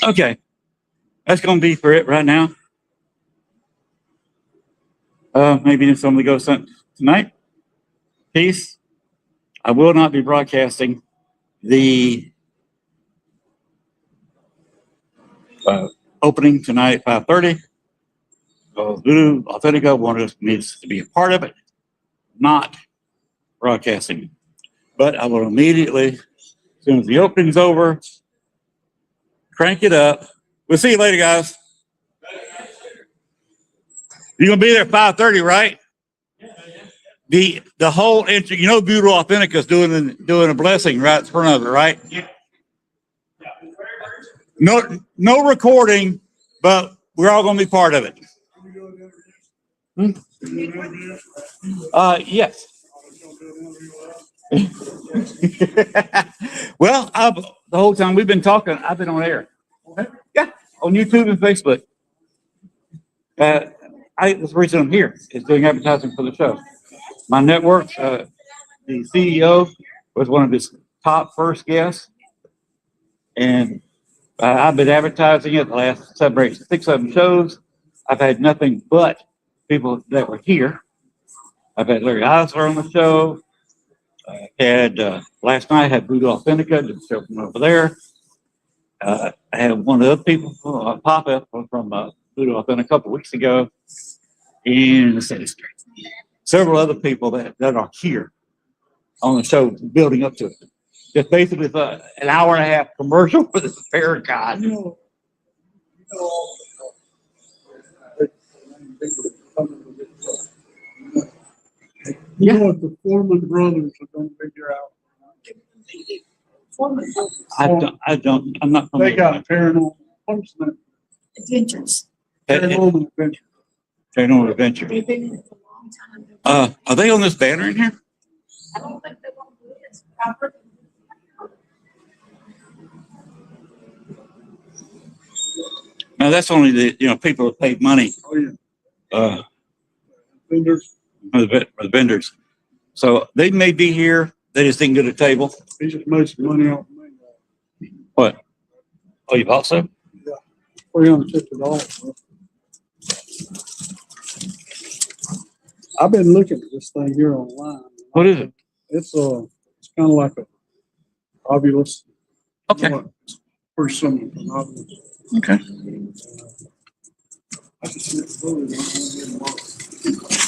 [SPEAKER 1] Okay, that's gonna be for it right now. Maybe somebody goes tonight. Peace. I will not be broadcasting the opening tonight at 5:30. Voodoo Authentica wanted me to be a part of it, not broadcasting. But I will immediately, as soon as the opening's over, crank it up. We'll see you later, guys. You're gonna be there at 5:30, right? The whole entry, you know, Voodoo Authentica is doing a blessing right in front of it, right? No recording, but we're all gonna be part of it. Yes. Well, the whole time we've been talking, I've been on air. Yeah, on YouTube and Facebook. That's the reason I'm here, is doing advertising for the show. My network, the CEO was one of his top first guests, and I've been advertising it the last 6, 7 shows. I've had nothing but people that were here. I've had Larry Eisler on the show. I had last night I had Voodoo Authentica, did the show from over there. I had one of the other people pop up from Voodoo Authentica a couple of weeks ago, and several other people that are here on the show building up to it. Just basically an hour and a half commercial for this Paracon.
[SPEAKER 8] You know what the Foreman brothers are gonna figure out?
[SPEAKER 1] I'm not.
[SPEAKER 8] They got paranormal, what's that?
[SPEAKER 3] Adventures.
[SPEAKER 8] Paranormal adventure.
[SPEAKER 1] Paranormal Adventure. Are they on this banner in here?
[SPEAKER 3] I don't think they want to do this.
[SPEAKER 1] No, that's only the people that paid money.
[SPEAKER 8] Oh, yeah. Vendors.
[SPEAKER 1] For the vendors. So they may be here. They just didn't get a table.
[SPEAKER 8] He just made some money off me.
[SPEAKER 1] What? Oh, you bought some?
[SPEAKER 8] Yeah. $350. I've been looking at this thing here online.
[SPEAKER 1] What is it?
[SPEAKER 8] It's kind of like a ovulus.
[SPEAKER 1] Okay.
[SPEAKER 8] Pretty similar to an ovulus.
[SPEAKER 1] Okay.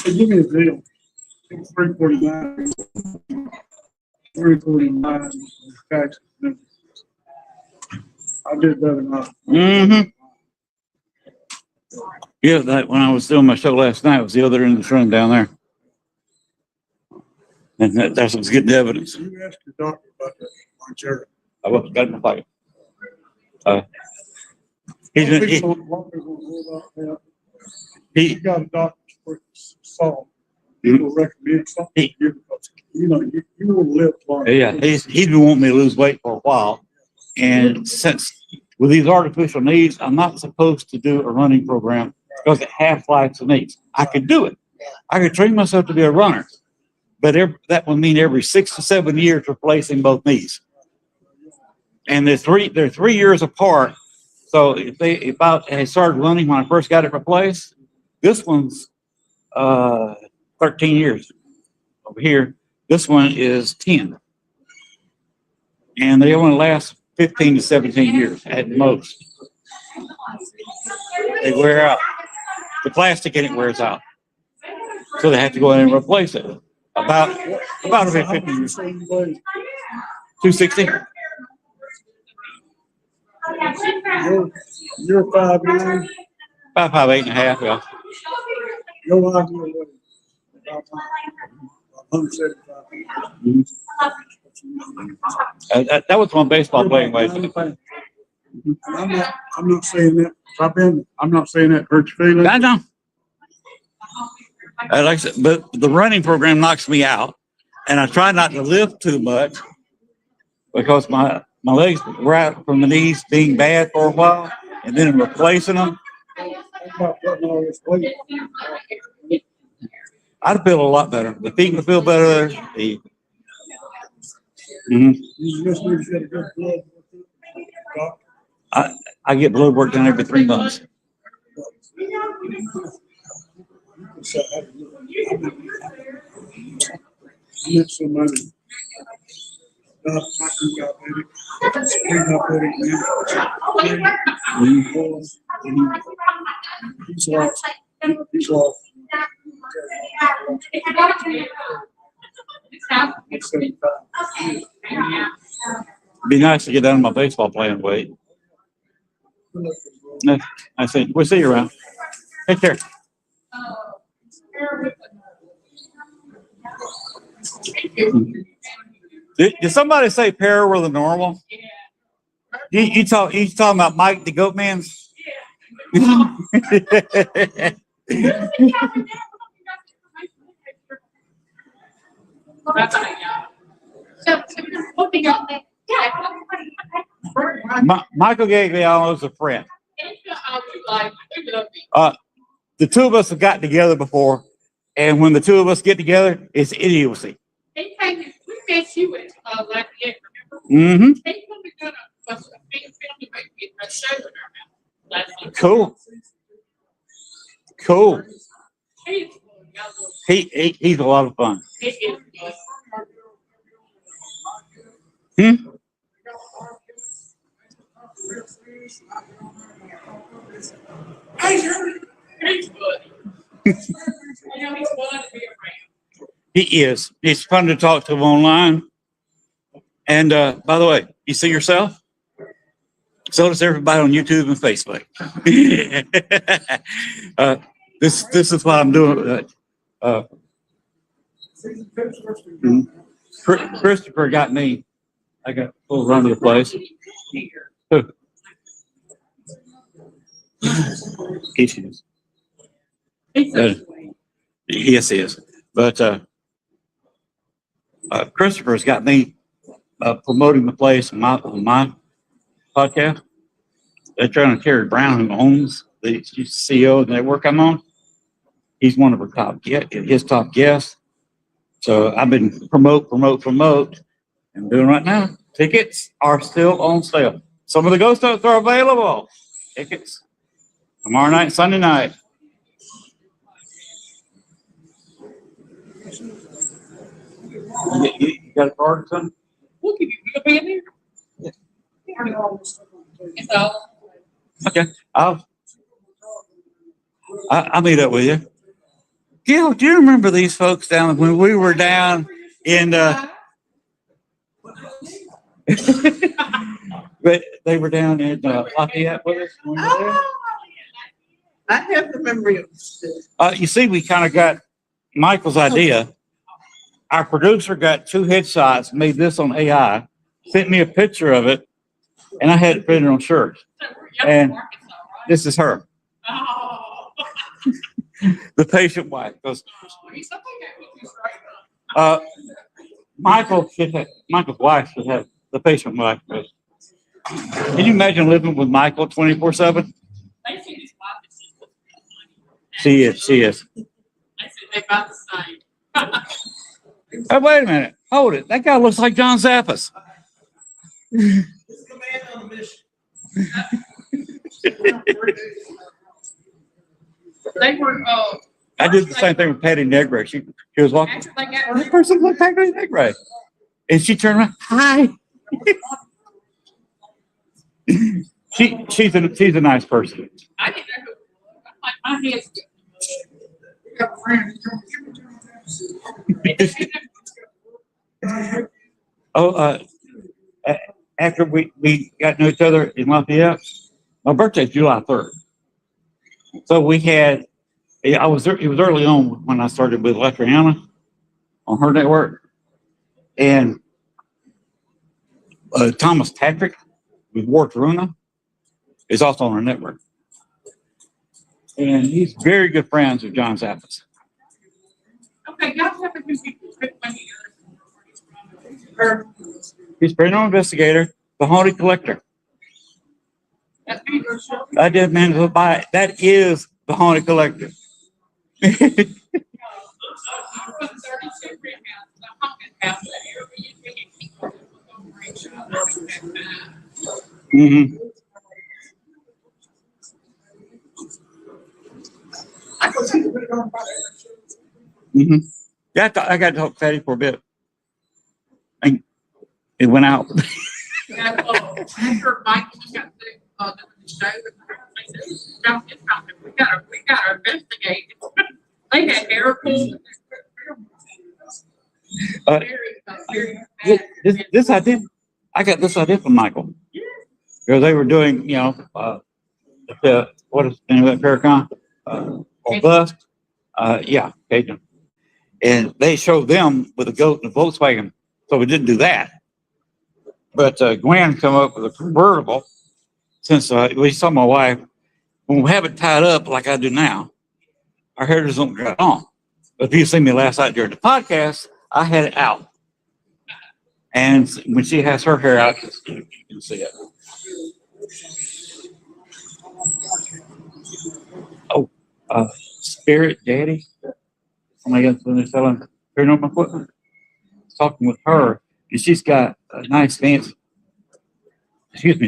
[SPEAKER 8] Hey, give me a deal. It was $349. $349 taxes. I did better not.
[SPEAKER 1] Mm-hmm. Yeah, that when I was doing my show last night, it was the other end of the room down there. And that's what's getting evidence.
[SPEAKER 8] You asked your doctor about that, my chair.
[SPEAKER 1] I was got in the fight.
[SPEAKER 8] He got a doctor's for salt. He will recommend something to you because you will live long.
[SPEAKER 1] Yeah, he's been wanting me to lose weight for a while. And since with these artificial knees, I'm not supposed to do a running program because it half-lives the knees. I could do it. I could train myself to be a runner, but that would mean every 6 to 7 years replacing both knees. And they're 3 years apart. So if I started running when I first got it replaced, this one's 13 years over here. This one is 10. And they only last 15 to 17 years at most. They wear out. The plastic in it wears out. So they have to go in and replace it. About every 50 years. 260.
[SPEAKER 8] You're 5'9".
[SPEAKER 1] About 5'8.5", yeah.
[SPEAKER 8] No idea what about 175.
[SPEAKER 1] That was one baseball playing weight.
[SPEAKER 8] I'm not saying that. I'm not saying that hurt your feelings.
[SPEAKER 1] I know. Like I said, but the running program knocks me out, and I try not to lift too much because my legs were out from the knees being bad for a while, and then replacing them. I'd feel a lot better. The feet would feel better. I get blood work done every 3 months.
[SPEAKER 8] I met somebody, type 2 diabetic, pre-diabetic man. He's off. He's off.
[SPEAKER 1] Be nice to get down to my baseball playing weight. I said, we'll see you around. Take care. Did somebody say pair were the normal? You talking about Mike the Goat Man? Michael gave me almost a friend. The two of us have gotten together before, and when the two of us get together, it's idiocy.
[SPEAKER 13] He came, we met you at Lafayette, remember?
[SPEAKER 1] Mm-hmm.
[SPEAKER 13] He come to do a family baby, a show in our house.
[SPEAKER 1] Cool. Cool.
[SPEAKER 13] He's
[SPEAKER 1] He's a lot of fun.
[SPEAKER 13] It
[SPEAKER 1] Hmm?
[SPEAKER 13] He's good. You know, he's fun to be around.
[SPEAKER 1] He is. It's fun to talk to him online. And by the way, you see yourself? So does everybody on YouTube and Facebook. This is what I'm doing. Christopher got me. I got full run of the place. Issues. Yes, he is. But Christopher's got me promoting the place on my podcast. They're trying to Terry Brown, who owns the CEO of the network I'm on. He's one of her his top guests. So I've been promote, and doing right now. Tickets are still on sale. Some of the ghost notes are available. Tickets tomorrow night, Sunday night. You got a card or something?
[SPEAKER 13] We'll give you be in there. Yeah.
[SPEAKER 1] Okay, I'll meet up with you. Gil, do you remember these folks down when we were down in but they were down in Lafayette with us when we were there?
[SPEAKER 12] I have the memory of this.
[SPEAKER 1] You see, we kind of got Michael's idea. Our producer got 2 headshots, made this on AI, sent me a picture of it, and I had it printed on shirts. And this is her, the patient wife. Goes, Michael's wife should have the patient wife. Goes, can you imagine living with Michael 24/7? She is.
[SPEAKER 13] I said they about the same.
[SPEAKER 1] Oh, wait a minute. Hold it. That guy looks like John Zappas.
[SPEAKER 13] They were,
[SPEAKER 1] I did the same thing with Patty Negre. She was walking.
[SPEAKER 13] after they got
[SPEAKER 1] That person looked like Patty Negre. And she turned around. Hi. She's a nice person.
[SPEAKER 13] I didn't know who, I'm like, my head's
[SPEAKER 1] After we got to know each other in Lafayette, my birthday's July 3rd. So we had, it was early on when I started with Electriana on her network. And Thomas Patrick with Ward Taruna is also on our network. And he's very good friends with John Zappas.
[SPEAKER 13] okay, y'all have a new people. Or,
[SPEAKER 1] He's a paranormal investigator, the haunted collector.
[SPEAKER 13] that's me.
[SPEAKER 1] I did man to buy it. That is the haunted collector. Mm-hmm. Mm-hmm. Yeah, I got to talk to Fatty for a bit. And it went out.
[SPEAKER 13] Yeah, after Mike just got sick, the show, I said, "Stop it, stop it. We gotta investigate." They had air pools.
[SPEAKER 1] Uh,
[SPEAKER 13] Very
[SPEAKER 1] this idea, I got this idea from Michael. Because they were doing, what is the name of that Paracon? Or bust? Yeah, Cajun. And they showed them with a goat and a Volkswagen. So we didn't do that. But Gwen come up with a convertible. Since we saw my wife, when we have it tied up like I do now, our hair doesn't dry on. But if you see me last night during the podcast, I had it out. And when she has her hair out, you can see it. Oh, Spirit Daddy. Somebody else when they're selling paranormal equipment. Talking with her, and she's got a nice fancy,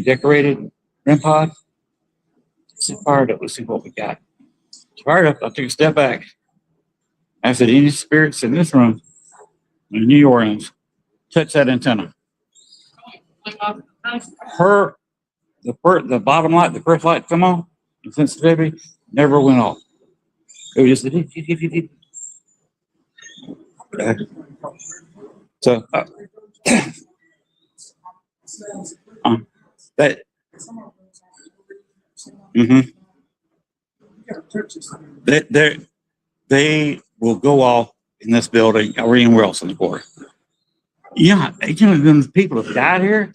[SPEAKER 1] decorated REM pod. She's fired up. Let's see what we got. She's fired up. I took a step back. I said, any spirits in this room in New Orleans, touch that antenna. The bottom light, the first light come on, the sensitivity never went off. It was just so that they will go off in this building or anywhere else in the quarter. Yeah, the people have died here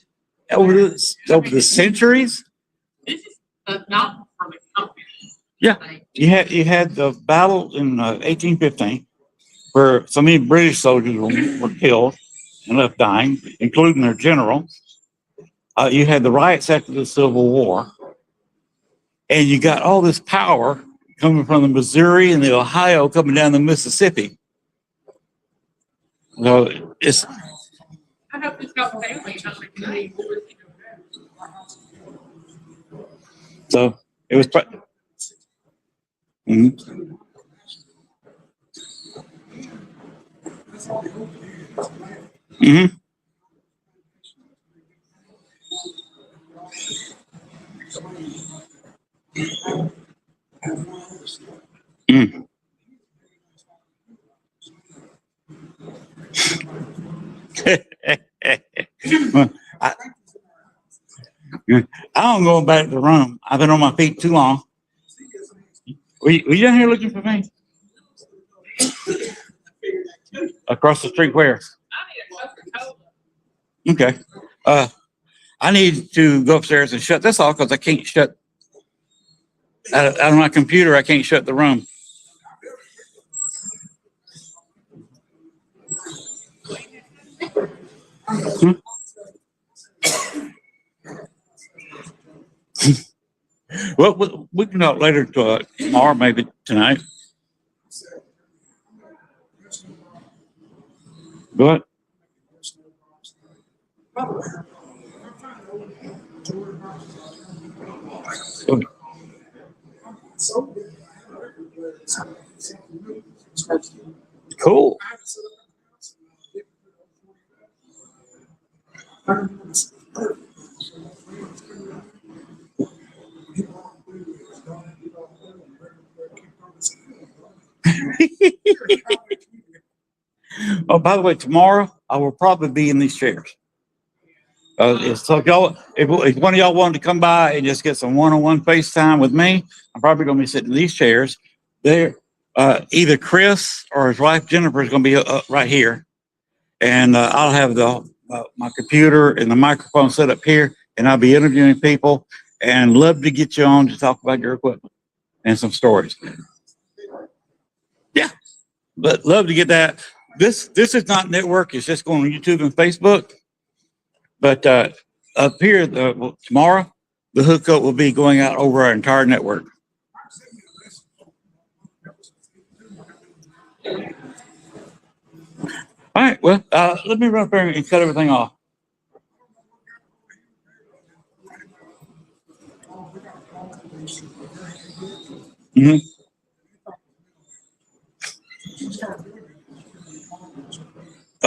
[SPEAKER 1] over the centuries.
[SPEAKER 13] This is not from a company.
[SPEAKER 1] Yeah, you had the battle in 1815 where so many British soldiers were killed and left dying, including their general. You had the riots after the Civil War, and you got all this power coming from the Missouri and the Ohio coming down the Mississippi. So it's.
[SPEAKER 13] I hope it's got family.
[SPEAKER 1] So it was. Mm-hmm. Mm-hmm. Mm. Well, I'm going back to the room. I've been on my feet too long. Were you down here looking for me? Across the street where? Okay. I need to go upstairs and shut this off because I can't shut out of my computer. I can't shut the room. Hmm? Well, we can talk later tomorrow, maybe tonight. Go ahead. Okay. Cool. Oh, by the way, tomorrow I will probably be in these chairs. So if one of y'all wanted to come by and just get some one-on-one FaceTime with me, I'm probably going to be sitting in these chairs. There, either Chris or his wife Jennifer is going to be right here, and I'll have my computer and the microphone set up here, and I'll be interviewing people, and love to get you on to talk about your equipment and some stories. Yeah, but love to get that. This is not network; it's just going on YouTube and Facebook. But up here tomorrow, the hookup will be going out over our entire network. All right. Well, let me run up there and cut everything off. Mm-hmm.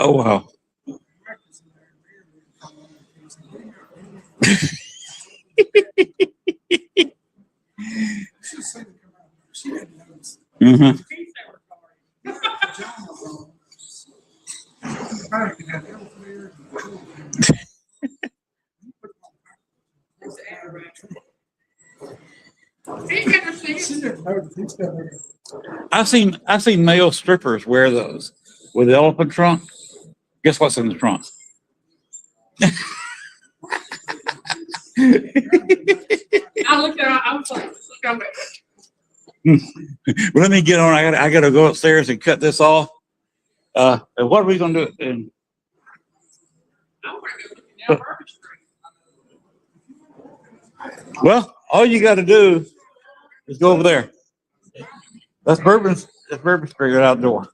[SPEAKER 1] Oh, wow. Mm-hmm. I've seen male strippers wear those with the elephant trunk. Guess what's in the trunk?
[SPEAKER 13] I looked at her, I was like, look over
[SPEAKER 1] Let me get on. I gotta go upstairs and cut this off. And what are we gonna do? And, well, all you got to do is go over there. That's Bourbon Street right out the door.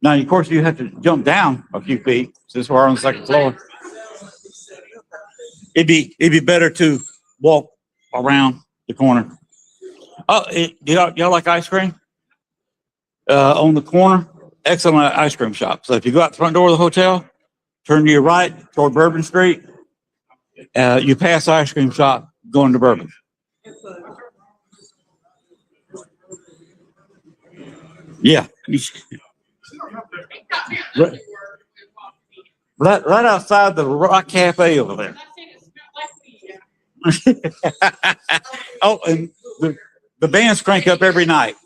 [SPEAKER 1] Now, of course, you have to jump down a few feet since we're on the second floor. It'd be better to walk around the corner. Oh, y'all like ice cream? On the corner, excellent ice cream shop. So if you go out the front door of the hotel, turn to your right toward Bourbon Street, you pass the ice cream shop going to Bourbon. Yeah. Right outside the Rock Cafe over there. Oh, and the bands crank up every night.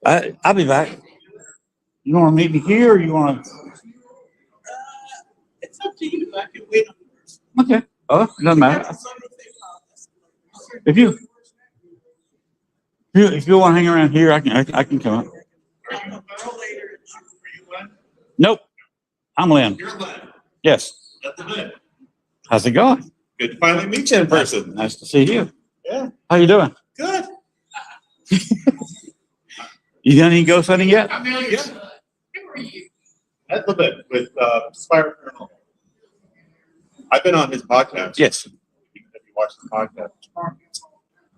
[SPEAKER 1] I'll be back. You want to meet me here, or you want to?
[SPEAKER 4] It's up to you. I can wait.
[SPEAKER 1] Okay. Oh, it doesn't matter. If you want to hang around here, I can come up. Nope. I'm Lynn.
[SPEAKER 6] You're Lynn.
[SPEAKER 1] Yes.
[SPEAKER 6] That's good.
[SPEAKER 1] How's it going?
[SPEAKER 6] Good to finally meet you in person.
[SPEAKER 1] Nice to see you.
[SPEAKER 6] Yeah.
[SPEAKER 1] How you doing?
[SPEAKER 6] Good.
[SPEAKER 1] You done any ghost hunting yet?
[SPEAKER 13] I mean,
[SPEAKER 6] Yeah.
[SPEAKER 13] who are you?
[SPEAKER 6] That's a bit with Spire Paranormal. I've been on his podcast.
[SPEAKER 1] Yes.
[SPEAKER 6] If you watch the podcast.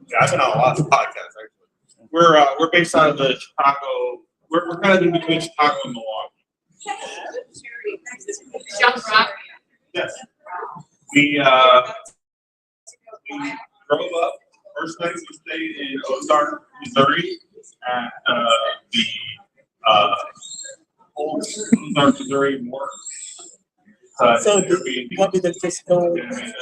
[SPEAKER 6] Yeah, I've been on a lot of podcasts actually. We're based out of the Chicago. We're kind of in between Chicago and Milwaukee. Yes. We drove up. First night we stayed in Ozark, Missouri, at the old Ozark, Missouri morgue.
[SPEAKER 4] So you want me to just go?
[SPEAKER 6] And then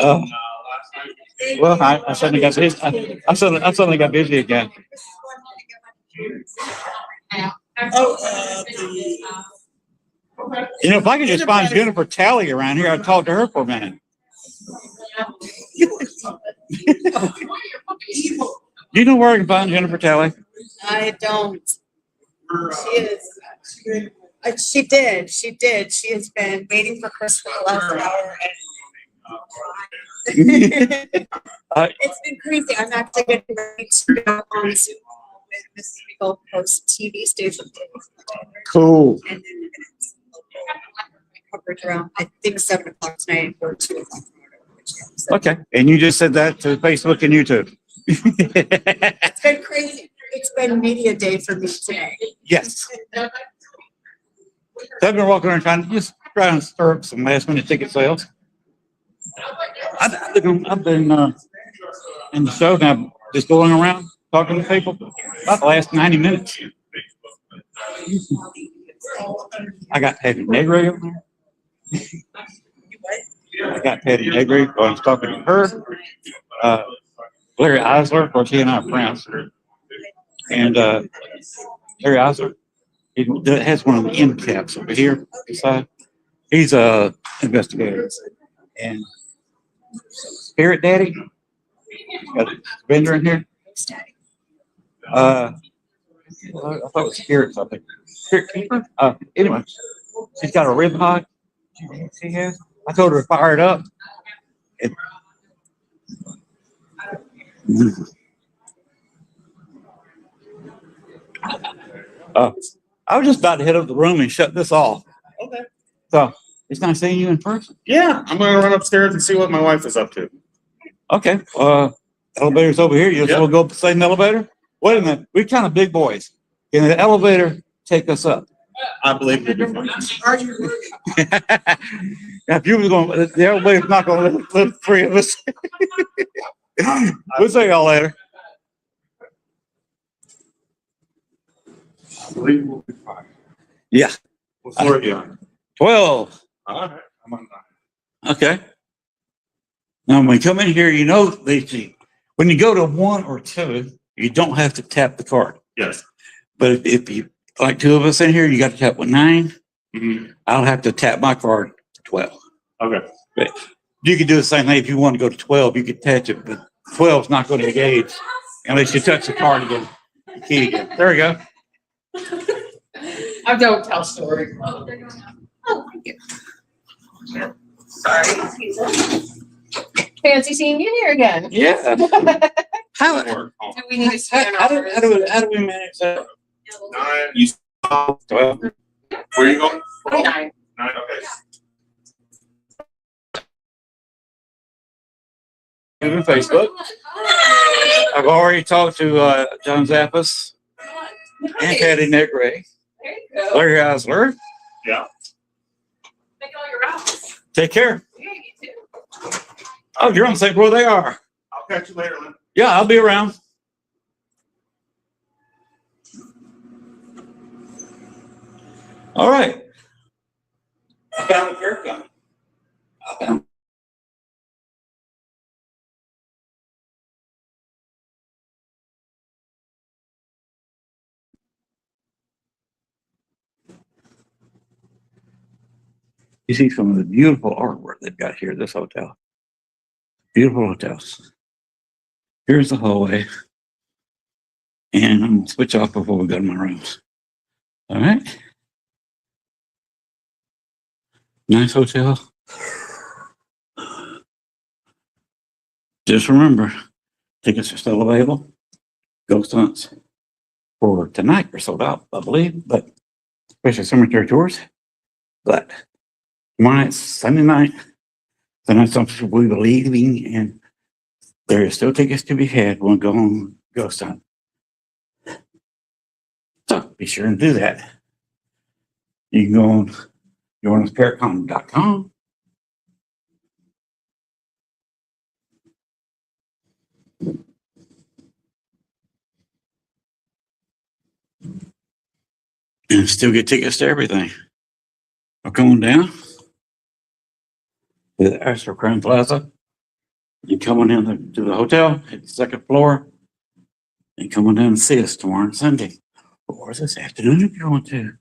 [SPEAKER 1] Oh.
[SPEAKER 6] last night we stayed.
[SPEAKER 1] Well, I suddenly got busy. I suddenly got busy again. You know, if I could just find Jennifer Talley around here, I'd talk to her for a minute. Do you know where I can find Jennifer Talley?
[SPEAKER 12] I don't. She is. She did. She has been waiting for Chris for the last hour. And it's been crazy. I'm actually getting ready to go on Zoom with Mississippi Gulf Coast TV station.
[SPEAKER 1] Cool.
[SPEAKER 12] And then it's coverage around, I think, 7 o'clock tonight or 2 o'clock tomorrow.
[SPEAKER 1] Okay. And you just said that to Facebook and YouTube.
[SPEAKER 12] It's been crazy. It's been media day for me today.
[SPEAKER 1] Yes. So I've been walking around trying to stir up some last minute ticket sales. I've been in the show now, just going around talking to people about the last 90 minutes. I got Patty Negri over there. I got Patty Negri. I was talking to her. Larry Eisler, of course, he and I are friends. And Larry Eisler, he has one of the end caps over here beside. He's a investigator. And Spirit Daddy, got a vendor in here. I thought it was Spirit something. Spirit Keeper? Anyway, she's got a rib hog. She has. I told her to fire it up. I was just about to head up the room and shut this off.
[SPEAKER 6] Okay.
[SPEAKER 1] So it's nice seeing you in person.
[SPEAKER 6] Yeah, I'm gonna run upstairs and see what my wife is up to.
[SPEAKER 1] Okay. Elevator's over here. You just want to go up the same elevator? Wait a minute, we kind of big boys. Can the elevator take us up?
[SPEAKER 6] I believe we'll be fine.
[SPEAKER 1] If you was going, the elevator's not going to lift three of us. We'll see y'all later.
[SPEAKER 6] I believe we'll be fine.
[SPEAKER 1] Yeah,
[SPEAKER 6] What floor are you on?
[SPEAKER 1] 12.
[SPEAKER 6] All right, I'm on 9.
[SPEAKER 1] Okay. Now, when you come in here, you know, they see, when you go to 1 or 2, you don't have to tap the card.
[SPEAKER 6] Yes.
[SPEAKER 1] But if you, like 2 of us in here, you got to tap with 9.
[SPEAKER 6] Mm-hmm.
[SPEAKER 1] I'll have to tap my card to 12.
[SPEAKER 6] Okay.
[SPEAKER 1] But you could do the same thing if you want to go to 12, you could touch it, but 12 is not going to engage unless you touch the card again. The key again. There we go.
[SPEAKER 13] I don't tell stories. Oh, thank you. Sorry. Fancy seeing you here again.
[SPEAKER 1] Yeah. How,
[SPEAKER 6] Work.
[SPEAKER 13] Do we need to stand
[SPEAKER 1] how do we manage that?
[SPEAKER 6] 9. You
[SPEAKER 1] 12.
[SPEAKER 6] where are you going?
[SPEAKER 13] 29.
[SPEAKER 6] 9. Okay.
[SPEAKER 1] Even Facebook. I've already talked to John Zappas and Patty Negre.
[SPEAKER 13] There you go.
[SPEAKER 1] Larry Eisler.
[SPEAKER 6] Yeah.
[SPEAKER 13] Make all your routes.
[SPEAKER 1] Take care.
[SPEAKER 13] Yeah, you too.
[SPEAKER 1] Oh, you're on the same floor they are.
[SPEAKER 6] I'll catch you later, Lynn.
[SPEAKER 1] Yeah, I'll be around. All right. I found the Paracon. I found. You see some of the beautiful artwork they've got here at this hotel. Beautiful hotels. Here's the hallway. And I'm going to switch off before we go to my rooms. All right. Nice hotel. Just remember, tickets are still available. Ghost hunts for tonight are sold out, I believe, but especially cemetery tours. But tomorrow night's Sunday night. Tonight some people will be leaving, and there are still tickets to be had. We'll go on ghost hunt. So be sure and do that. You can go on Paracon.com. And still get tickets to everything. Or come on down to the Astro Crown Plaza. You come on in to the hotel at the 2nd floor. And come on down and see us tomorrow and Sunday. Or this afternoon if you want to.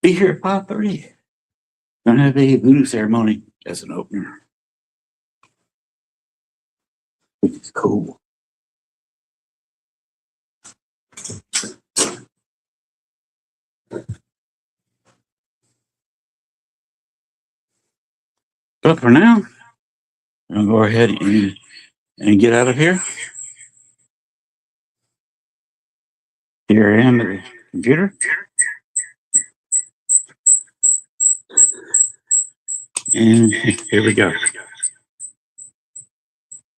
[SPEAKER 1] Be here at 5:30. Gonna have a voodoo ceremony as an opener. Which is cool. But for now, I'm gonna go ahead and get out of here. Here I am at the computer. And here we go.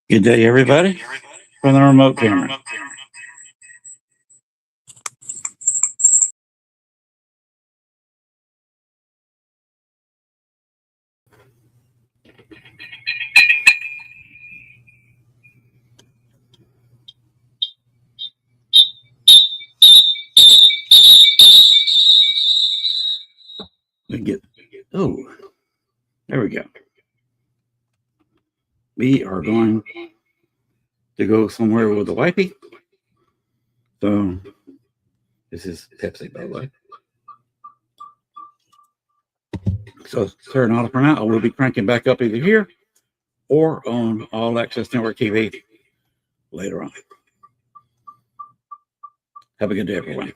[SPEAKER 1] Good day, everybody, from the remote camera. We get, oh, there we go. We are going to go somewhere with the wifey. So this is Pepsi, by the way. So turn off for now. I will be cranking back up either here or on All Access Network TV later on. Have a good day, everyone.